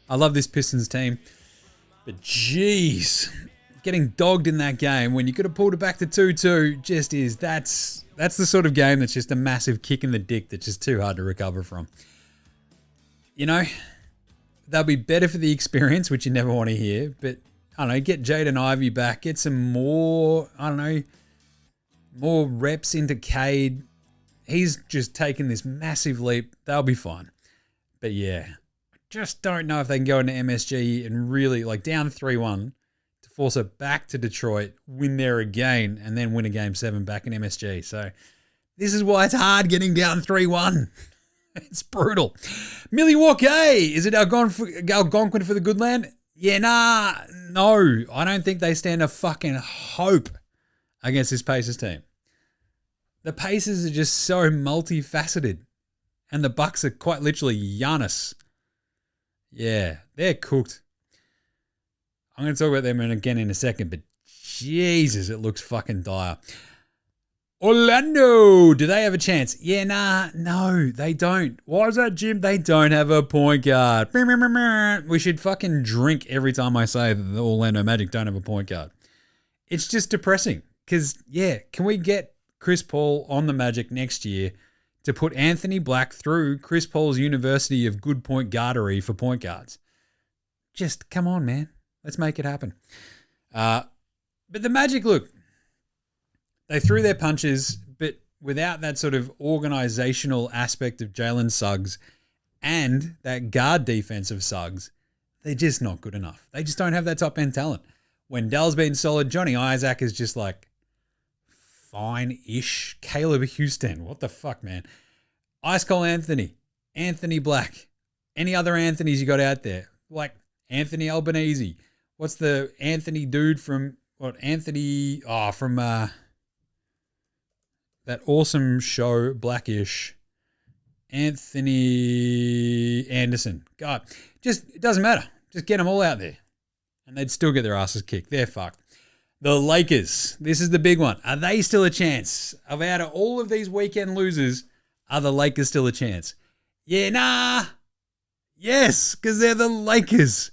I love this Pistons team, but jeez, getting dogged in that game when you could have pulled it back to 2-2 just is, that's the sort of game that's just a massive kick in the dick that's just too hard to recover from. You know, they'll be better for the experience, which you never want to hear, but I don't know, get Jaden Ivey back, get some more, more reps into Cade. He's just taken this massive leap. They'll be fine. But yeah, I just don't know if they can go into MSG and really, like, down 3-1 to force it back to Detroit, win there again, and then win a Game 7 back in MSG. So This is why it's hard getting down 3-1. It's brutal. Milwaukee, is it Algonquin for the good land? Yeah, no. I don't think they stand a fucking hope against this Pacers team. The Pacers are just so multifaceted. And the Bucks are quite literally Giannis. Yeah, they're cooked. I'm going to talk about them again in a second, but Jesus, it looks fucking dire. Orlando, do they have a chance? Yeah, no, they don't. Why is that, Jim? They don't have a point guard. We should fucking drink every time I say that the Orlando Magic don't have a point guard. It's just depressing because, yeah, can we get Chris Paul on the Magic next year to put Anthony Black through Chris Paul's University of Good Point Guardery for point guards? Just come on, man. Let's make it happen. But the Magic, look, they threw their punches, but without that sort of organizational aspect of Jalen Suggs and that guard defense of Suggs, they're just not good enough. They just don't have that top end talent. When Dell's been solid, Johnny Isaac is just like fine-ish. Caleb Houston, what the fuck, man? Ice Cold Anthony Black, any other Anthonys you got out there? Like Anthony Albanese. What's the Anthony dude from that awesome show, Blackish, Anthony Anderson. God, it doesn't matter. Just get them all out there. And they'd still get their asses kicked. They're fucked. The Lakers. This is the big one. Are they still a chance? Out of all of these weekend losers, are the Lakers still a chance? Yeah, nah. Yes, because they're the Lakers.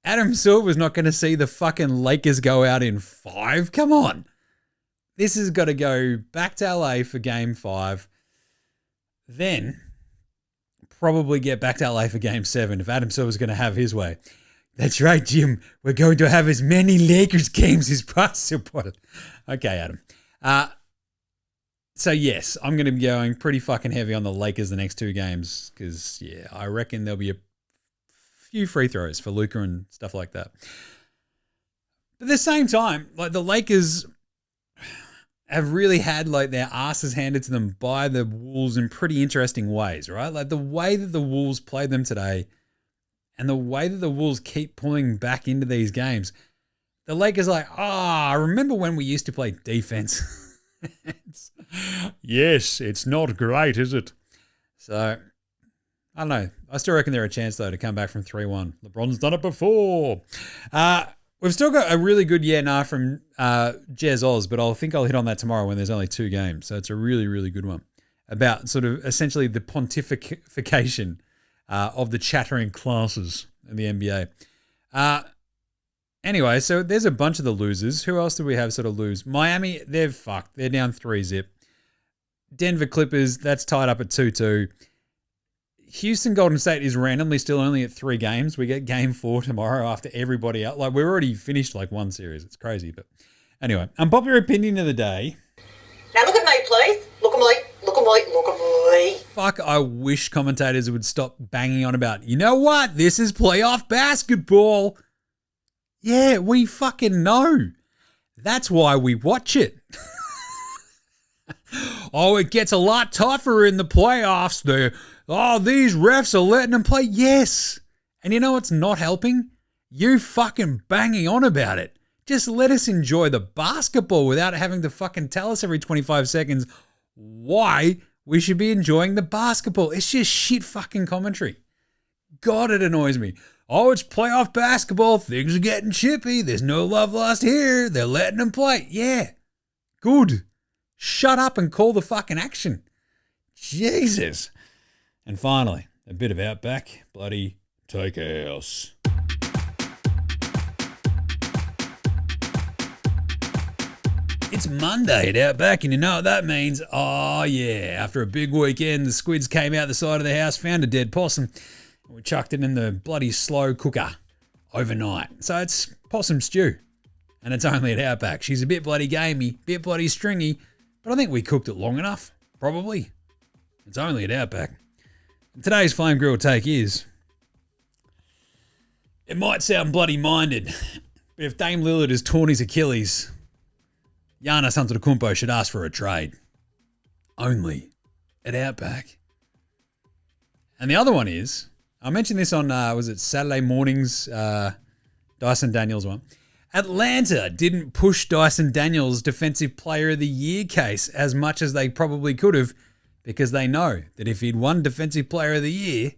Adam Silver's not going to see the fucking Lakers go out in 5. Come on. This has got to go back to LA for Game 5. Then probably get back to LA for Game 7 if Adam Silver's going to have his way. That's right, Jim. We're going to have as many Lakers games as possible. Okay, Adam. So, yes, I'm going to be going pretty fucking heavy on the Lakers the next 2 games because, yeah, I reckon there'll be a few free throws for Luka and stuff like that. But at the same time, like the Lakers have really had like their asses handed to them by the Wolves in pretty interesting ways, right? Like the way that the Wolves played them today and the way that the Wolves keep pulling back into these games, the Lakers are like, remember when we used to play defense? Yes, it's not great, is it? So, I don't know. I still reckon they're a chance, though, to come back from 3-1. LeBron's done it before. We've still got a really good from Jez Oz, but I think I'll hit on that tomorrow when there's only 2 games. So it's a really, really good one about sort of essentially the pontification of the chattering classes in the NBA. Anyway, so there's a bunch of the losers. Who else do we have sort of lose? Miami, they're fucked. They're down 3-0. Denver Clippers, that's tied up at 2-2. Houston Golden State is randomly still only at 3 games. We get Game 4 tomorrow after everybody else. Like, we're already finished like 1 series. It's crazy. But anyway, unpopular opinion of the day. Now look at me, please. Look at me. Look at me. Look at me. Fuck, I wish commentators would stop banging on about, you know what? This is playoff basketball. Yeah, we fucking know. That's why we watch it. Oh, it gets a lot tougher in the playoffs. These refs are letting them play. Yes. And you know what's not helping? You fucking banging on about it. Just let us enjoy the basketball without having to fucking tell us every 25 seconds why we should be enjoying the basketball. It's just shit fucking commentary. God, it annoys me. Oh, it's playoff basketball. Things are getting chippy. There's no love lost here. They're letting them play. Yeah. Good. Shut up and call the fucking action. Jesus. And finally, a bit of Outback bloody Takehouse. It's Monday at Outback, and you know what that means. Oh, yeah. After a big weekend, the squids came out the side of the house, found a dead possum, and we chucked it in the bloody slow cooker overnight. So it's possum stew, and it's only at Outback. She's a bit bloody gamey, bit bloody stringy, but I think we cooked it long enough, probably. It's only at Outback. And today's flame grilled take is, it might sound bloody minded, but if Dame Lillard has torn his Achilles, Giannis Antetokounmpo should ask for a trade. only at Outback. And the other one is, I mentioned this on, was it Saturday morning's Dyson Daniels one. Atlanta didn't push Dyson Daniels' Defensive Player of the Year case as much as they probably could have, because they know that if he'd won Defensive Player of the Year,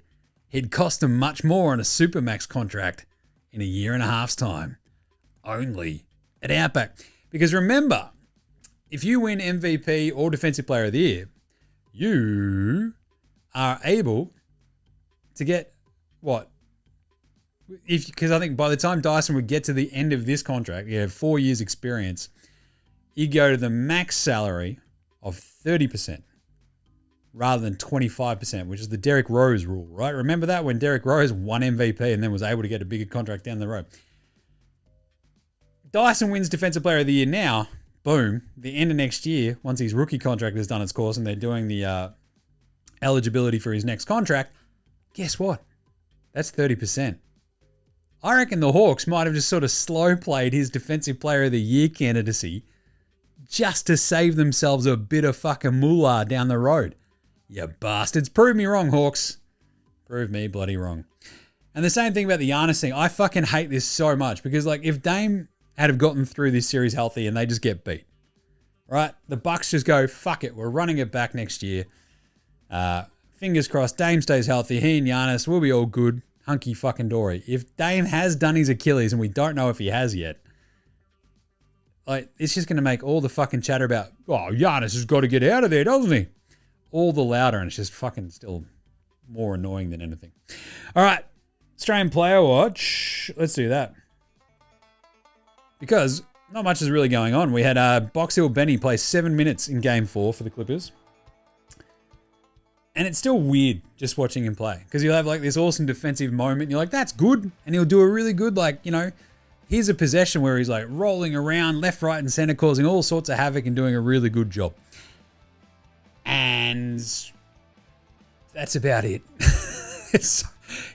he'd cost them much more on a Supermax contract in a year and a half's time. Only at Outback. Because remember, if you win MVP or Defensive Player of the Year, you are able to get what? Because I think by the time Dyson would get to the end of this contract, you have 4 years experience, you go to the max salary of 30% rather than 25%, which is the Derrick Rose rule, right? Remember that when Derrick Rose won MVP and then was able to get a bigger contract down the road. Dyson wins Defensive Player of the Year now, boom, the end of next year, once his rookie contract has done its course and they're doing the eligibility for his next contract, guess what? That's 30%. I reckon the Hawks might have just sort of slow played his Defensive Player of the Year candidacy just to save themselves a bit of fucking moolah down the road. You bastards. Prove me wrong, Hawks. Prove me bloody wrong. And the same thing about the Giannis thing. I fucking hate this so much because, like, if Dame had have gotten through this series healthy and they just get beat, right? The Bucks just go, fuck it, we're running it back next year. Fingers crossed, Dame stays healthy. He and Giannis will be all good. Hunky fucking dory. If Dame has done his Achilles, and we don't know if he has yet, like, it's just going to make all the fucking chatter about, oh, Giannis has got to get out of there, doesn't he? All the louder, and it's just fucking still more annoying than anything. All right, Australian Player Watch. Let's do that. Because not much is really going on. We had Box Hill Benny play 7 minutes in Game 4 for the Clippers. And it's still weird just watching him play. Because he'll have like this awesome defensive moment. And you're like, that's good. And he'll do a really good, like, you know, here's a possession where he's like rolling around left, right, and center, causing all sorts of havoc and doing a really good job. And that's about it.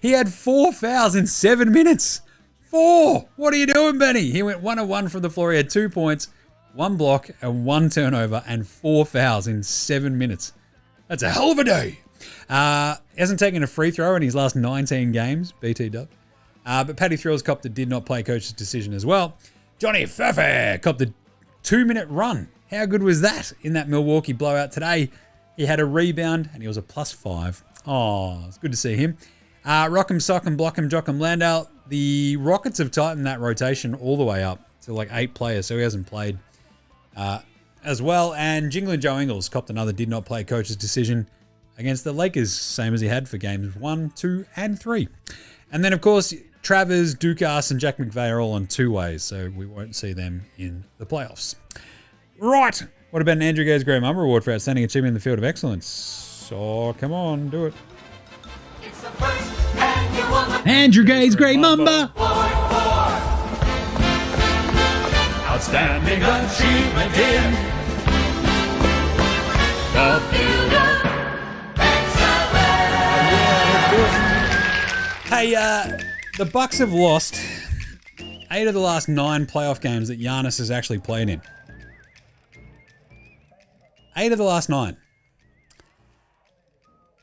He had 4 fouls in 7 minutes. 4! What are you doing, Benny? He went 1-of-1 from the floor. He had 2 points, 1 block, and 1 turnover, and 4 fouls in 7 minutes. That's a hell of a day. He hasn't taken a free throw in his last 19 games, BT dub. But Paddy Thrills copped a did not play coach's decision as well. Johnny Fafa copped a 2-minute run. How good was that in that Milwaukee blowout today? He had a rebound and he was a +5. Oh, it's good to see him. Rock'em, Sock'em, Block'em, Jock'em, Landale. The Rockets have tightened that rotation all the way up to like 8 players, so he hasn't played as well. And Jinglin' Joe Ingles copped another did not play coach's decision against the Lakers, same as he had for games 1, 2, and 3. And then, of course, Travers, Dukas, and Jack McVeigh are all on 2 ways, so we won't see them in the playoffs. Right. What about an Andrew Gaze Graham MAMBA Award for Outstanding Achievement in the Field of Excellence? Oh, come on, do it. Andrew Gaze Graham MAMBA. Outstanding achievement in the field of excellence. Hey, the Bucks have lost 8 of the last 9 playoff games that Giannis has actually played in. 8 of the last 9.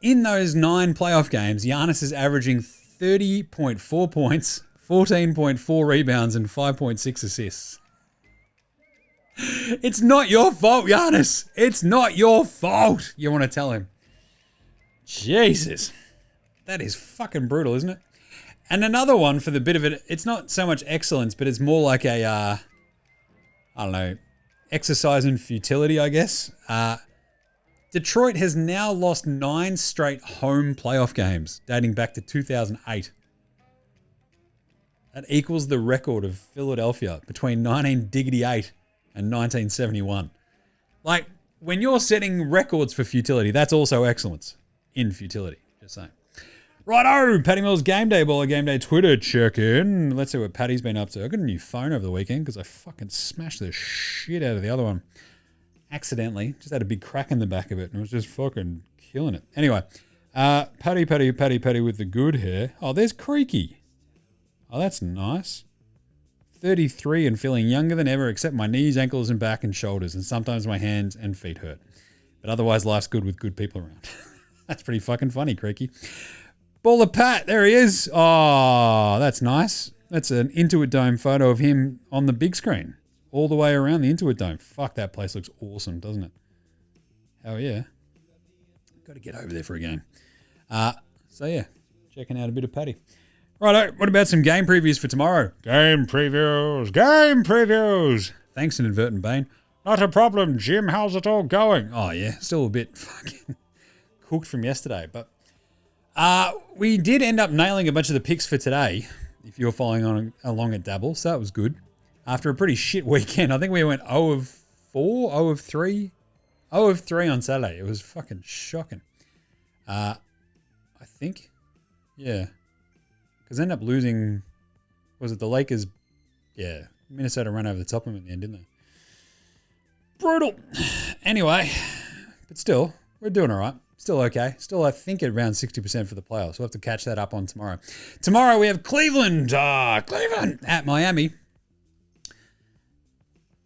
In those 9 playoff games, Giannis is averaging 30.4 points, 14.4 rebounds, and 5.6 assists. It's not your fault, Giannis. It's not your fault. You want to tell him. Jesus. That is fucking brutal, isn't it? And another one for the bit of it, it's not so much excellence, but it's more like a, I don't know, exercise in futility, I guess. Detroit has now lost 9 straight home playoff games, dating back to 2008. That equals the record of Philadelphia between 1988 and 1971. Like, when you're setting records for futility, that's also excellence in futility. Just saying. Righto, Paddy Mills Game Day Baller Game Day Twitter check-in. Let's see what Paddy's been up to. I got a new phone over the weekend because I fucking smashed the shit out of the other one. Accidentally. Just had a big crack in the back of it and it was just fucking killing it. Anyway, Paddy with the good hair. Oh, there's Creaky. Oh, that's nice. 33 and feeling younger than ever, except my knees, ankles, and back and shoulders, and sometimes my hands and feet hurt. But otherwise, life's good with good people around. That's pretty fucking funny, Creaky. Baller Pat, there he is. Oh, that's nice. That's an Intuit Dome photo of him on the big screen. All the way around the Intuit Dome. Fuck, that place looks awesome, doesn't it? Hell yeah. Got to get over there for a game. So yeah, checking out a bit of Paddy. Righto, what about some game previews for tomorrow? Game previews, game previews. Thanks, Inadvertent Bane. Not a problem, Jim. How's it all going? Oh yeah, still a bit fucking cooked from yesterday. But we did end up nailing a bunch of the picks for today, if you're following along at Dabble, so that was good. After a pretty shit weekend, I think we went 0 of 4, 0 of 3. 0 of 3 on Saturday. It was fucking shocking. I think. Yeah. Because ended up losing, was it the Lakers? Yeah. Minnesota ran over the top of them in the end, didn't they? Brutal. Anyway, but still, we're doing all right. Still okay. Still, I think around 60% for the playoffs. We'll have to catch that up on tomorrow. Tomorrow we have Cleveland. Cleveland at Miami.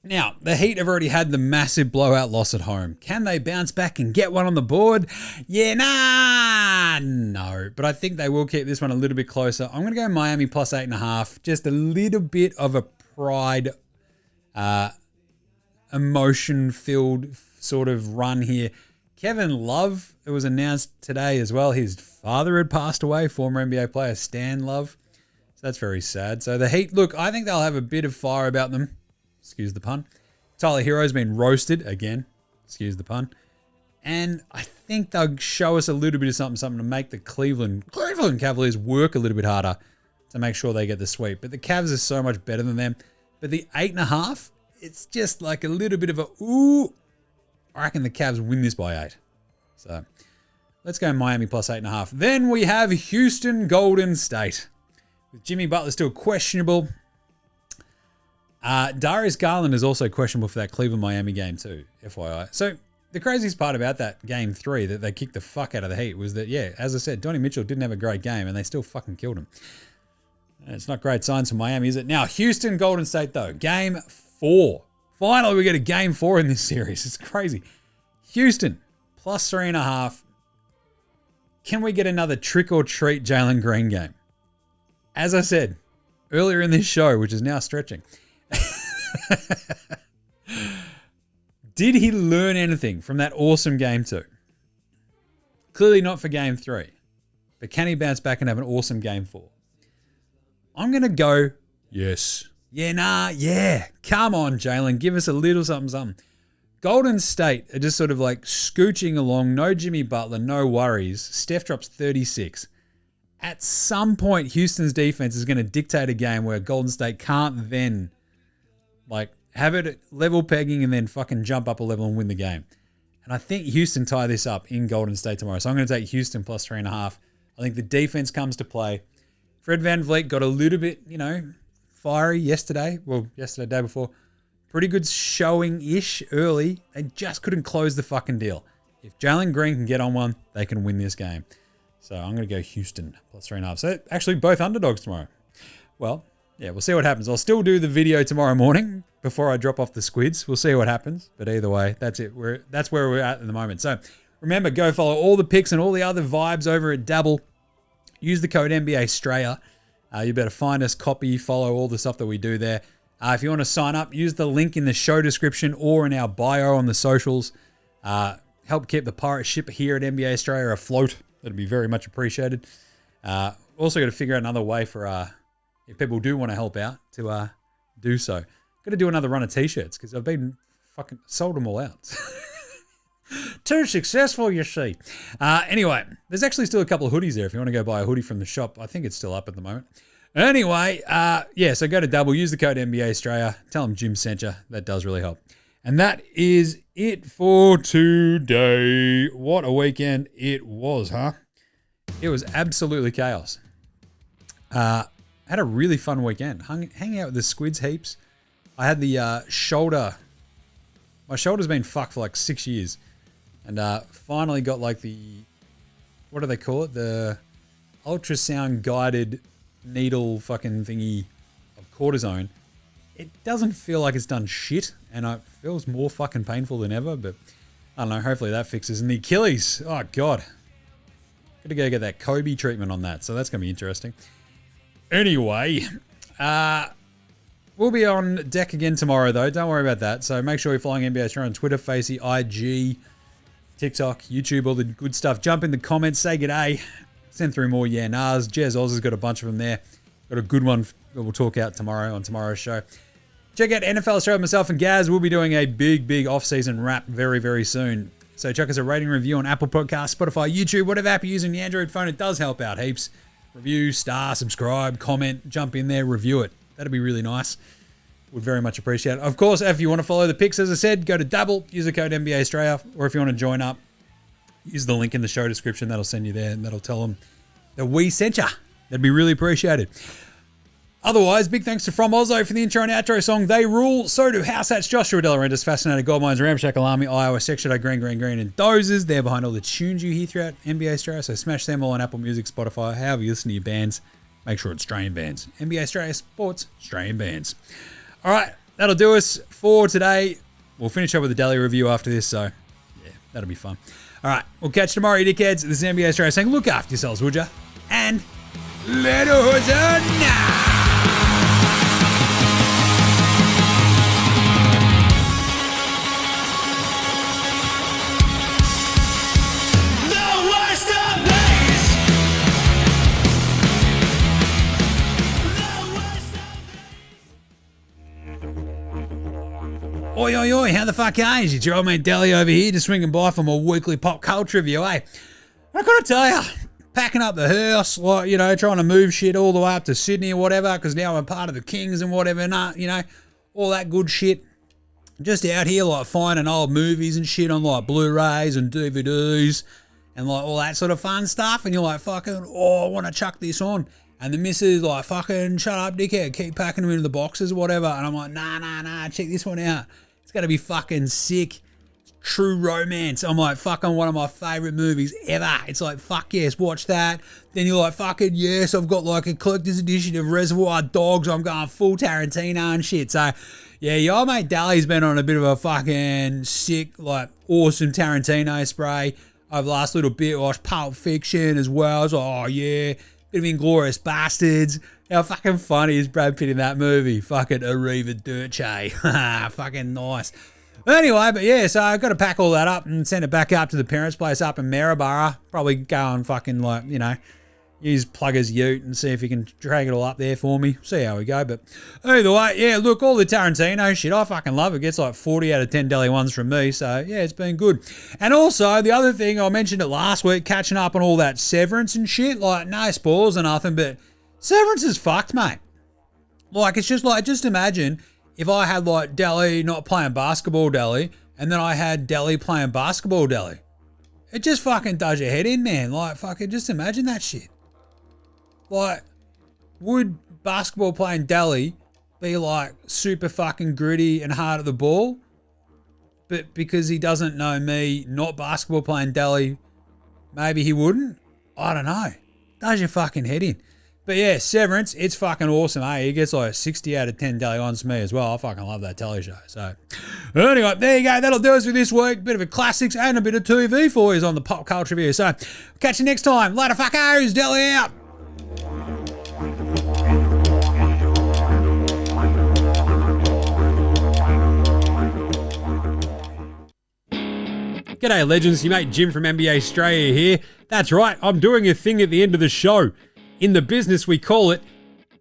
Now, the Heat have already had the massive blowout loss at home. Can they bounce back and get one on the board? Yeah, no. But I think they will keep this one a little bit closer. I'm going to go Miami plus 8.5. Just a little bit of a pride, emotion-filled sort of run here. Kevin Love, it was announced today as well. His father had passed away, former NBA player Stan Love. So that's very sad. So the Heat, look, I think they'll have a bit of fire about them. Excuse the pun. Tyler Hero's been roasted again. Excuse the pun. And I think they'll show us a little bit of something to make the Cleveland Cavaliers work a little bit harder to make sure they get the sweep. But the Cavs are so much better than them. But the 8.5, it's just like a little bit of a ooh. I reckon the Cavs win this by 8. So let's go Miami plus 8.5. Then we have Houston Golden State. With Jimmy Butler still questionable. Darius Garland is also questionable for that Cleveland-Miami game too, FYI. So the craziest part about that game 3 that they kicked the fuck out of the Heat was that, yeah, as I said, Donnie Mitchell didn't have a great game and they still fucking killed him. It's not great signs for Miami, is it? Now, Houston Golden State though, game 4. Finally, we get a game 4 in this series. It's crazy. Houston plus 3.5. Can we get another trick or treat Jalen Green game? As I said earlier in this show, which is now stretching, did he learn anything from that awesome game 2? Clearly not for game 3. But can he bounce back and have an awesome game 4? I'm going to go, yes. Yeah. Come on, Jalen. Give us a little something. Golden State are just sort of like scooching along. No Jimmy Butler, no worries. Steph drops 36. At some point, Houston's defense is going to dictate a game where Golden State can't then like have it at level pegging and then fucking jump up a level and win the game. And I think Houston tie this up in Golden State tomorrow. So I'm going to take Houston plus 3.5. I think the defense comes to play. Fred VanVleet got a little bit, fiery yesterday. Well, yesterday, day before. Pretty good showing-ish early. They just couldn't close the fucking deal. If Jalen Green can get on one, they can win this game. So I'm going to go Houston plus 3.5. So actually both underdogs tomorrow. Well, yeah, we'll see what happens. I'll still do the video tomorrow morning before I drop off the squids. We'll see what happens. But either way, that's it. That's where we're at the moment. So remember, go follow all the picks and all the other vibes over at Dabble. Use the code NBA Straya. You better find us, copy, follow all the stuff that we do there. If you want to sign up, use the link in the show description or in our bio on the socials. Help keep the pirate ship here at NBA Australia afloat. That'd be very much appreciated. Also got to figure out another way for if people do want to help out to do so. Got to do another run of t-shirts because I've been fucking sold them all out. Too successful, you see. Anyway, there's actually still a couple of hoodies there if you want to go buy a hoodie from the shop. I think it's still up at the moment. Anyway, so go to Double, use the code NBA Australia, tell them Jim sent you. That does really help. And that is it for today. What a weekend it was, huh? It was absolutely chaos. Had a really fun weekend. Hanging out with the squids heaps. I had the shoulder. My shoulder's been fucked for like 6 years. And finally got like the, what do they call it? The ultrasound guided needle fucking thingy of cortisone. It doesn't feel like it's done shit. And it feels more fucking painful than ever. But I don't know. Hopefully that fixes. And the Achilles. Oh, God. Got to go get that Kobe treatment on that. So that's going to be interesting. Anyway, we'll be on deck again tomorrow, though. Don't worry about that. So make sure you're following NBA Australia on Twitter, Facey, IG, TikTok, YouTube, all the good stuff. Jump in the comments. Say g'day. Send through more yeah-nahs. Jez Oz has got a bunch of them there. Got a good one that we'll talk out tomorrow on tomorrow's show. Check out NFL Australia. Myself and Gaz will be doing a big off-season wrap very, very soon. So check us a rating review on Apple Podcasts, Spotify, YouTube, whatever app you're using the Android phone. It does help out heaps. Review, star, subscribe, comment, jump in there, review it. That'd be really nice. Would very much appreciate it. Of course, if you want to follow the picks, as I said, go to Dabble, use the code NBA Straya, or if you want to join up, use the link in the show description. That'll send you there, and that'll tell them that we sent ya. That'd be really appreciated. Otherwise, big thanks to From Oslo for the intro and outro song, They Rule. So do House Hats, Joshua Delarentis, Fascinated Goldmines, Ramshackle Army, Iowa, Section Green, and Dozers. They're behind all the tunes you hear throughout NBA Australia, so smash them all on Apple Music, Spotify, however you listen to your bands. Make sure it's Australian bands. NBA Australia Sports, Australian bands. All right, that'll do us for today. We'll finish up with a daily review after this, so yeah, that'll be fun. All right, we'll catch you tomorrow, you dickheads. This is NBA Australia saying look after yourselves, would ya? And let us now. Oi, oi, oi, how the fuck are you? It's your old mate Deli over here, just swinging by for my weekly pop culture review, eh? I gotta tell you, packing up the house, like, you know, trying to move shit all the way up to Sydney or whatever, because now I'm part of the Kings and whatever, and, you know, all that good shit. Just out here, like, finding old movies and shit on, like, Blu-rays and DVDs and, like, all that sort of fun stuff, and you're like, fucking, oh, I want to chuck this on. And the missus like, fucking, shut up, dickhead, keep packing them into the boxes or whatever. And I'm like, nah, check this one out. It's going to be fucking sick. True Romance. I'm like, fucking one of my favourite movies ever. It's like, fuck yes, watch that. Then you're like, fucking yes, I've got like a collector's edition of Reservoir Dogs. I'm going full Tarantino and shit. So, yeah, your old mate Dali's been on a bit of a fucking sick, like, awesome Tarantino spray over the last little bit. Watched Pulp Fiction as well. I was like, oh, yeah. Bit of Inglourious Bastards. How fucking funny is Brad Pitt in that movie? Fucking arrivederci. Fucking nice. Anyway, but yeah, so I've got to pack all that up and send it back up to the parents' place up in Maryborough. Probably go and fucking, like, you know, use Plugger's ute and see if he can drag it all up there for me. See how we go. But either way, yeah, look, all the Tarantino shit, I fucking love it. It gets like 40 out of 10 deli ones from me. So, yeah, it's been good. And also, the other thing, I mentioned it last week, catching up on all that Severance and shit. Like, no spoilers or nothing, but Severance is fucked, mate. Like, it's just like, just imagine if I had, like, Deli not playing basketball Deli, and then I had Deli playing basketball Deli. It just fucking does your head in, man. Like, fucking just imagine that shit. Like, would basketball playing Deli be, like, super fucking gritty and hard at the ball? But because he doesn't know me, not basketball playing Deli, maybe he wouldn't? I don't know. Does your fucking head in. But yeah, Severance, it's fucking awesome, eh? He gets like 60 out of 10 deli on me as well. I fucking love that telly show. So, anyway, there you go. That'll do us for this week. Bit of a classics and a bit of TV for you on the pop culture review. So, catch you next time. Later, fuckers. Deli out. G'day, legends. Your mate Jim from NBA Straya here. That's right. I'm doing a thing at the end of the show. In the business, we call it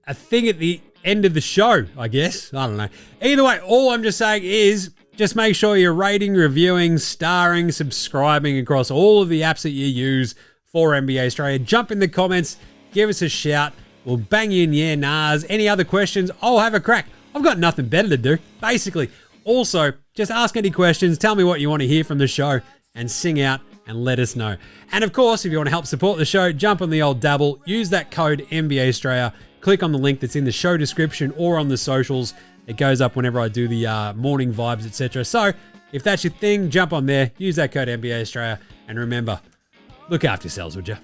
a thing at the end of the show, I guess. I don't know. Either way, all I'm just saying is just make sure you're rating, reviewing, starring, subscribing across all of the apps that you use for NBA Australia. Jump in the comments, give us a shout. We'll bang you in yeah, nahs. Any other questions? I'll have a crack. I've got nothing better to do, basically. Also, just ask any questions. Tell me what you want to hear from the show and sing out and let us know. And of course, if you want to help support the show, jump on the old dabble, use that code NBA Australia, click on the link that's in the show description or on the socials. It goes up whenever I do the morning vibes, etc. So if that's your thing, jump on there, use that code NBA Australia, and remember, look after yourselves, would you?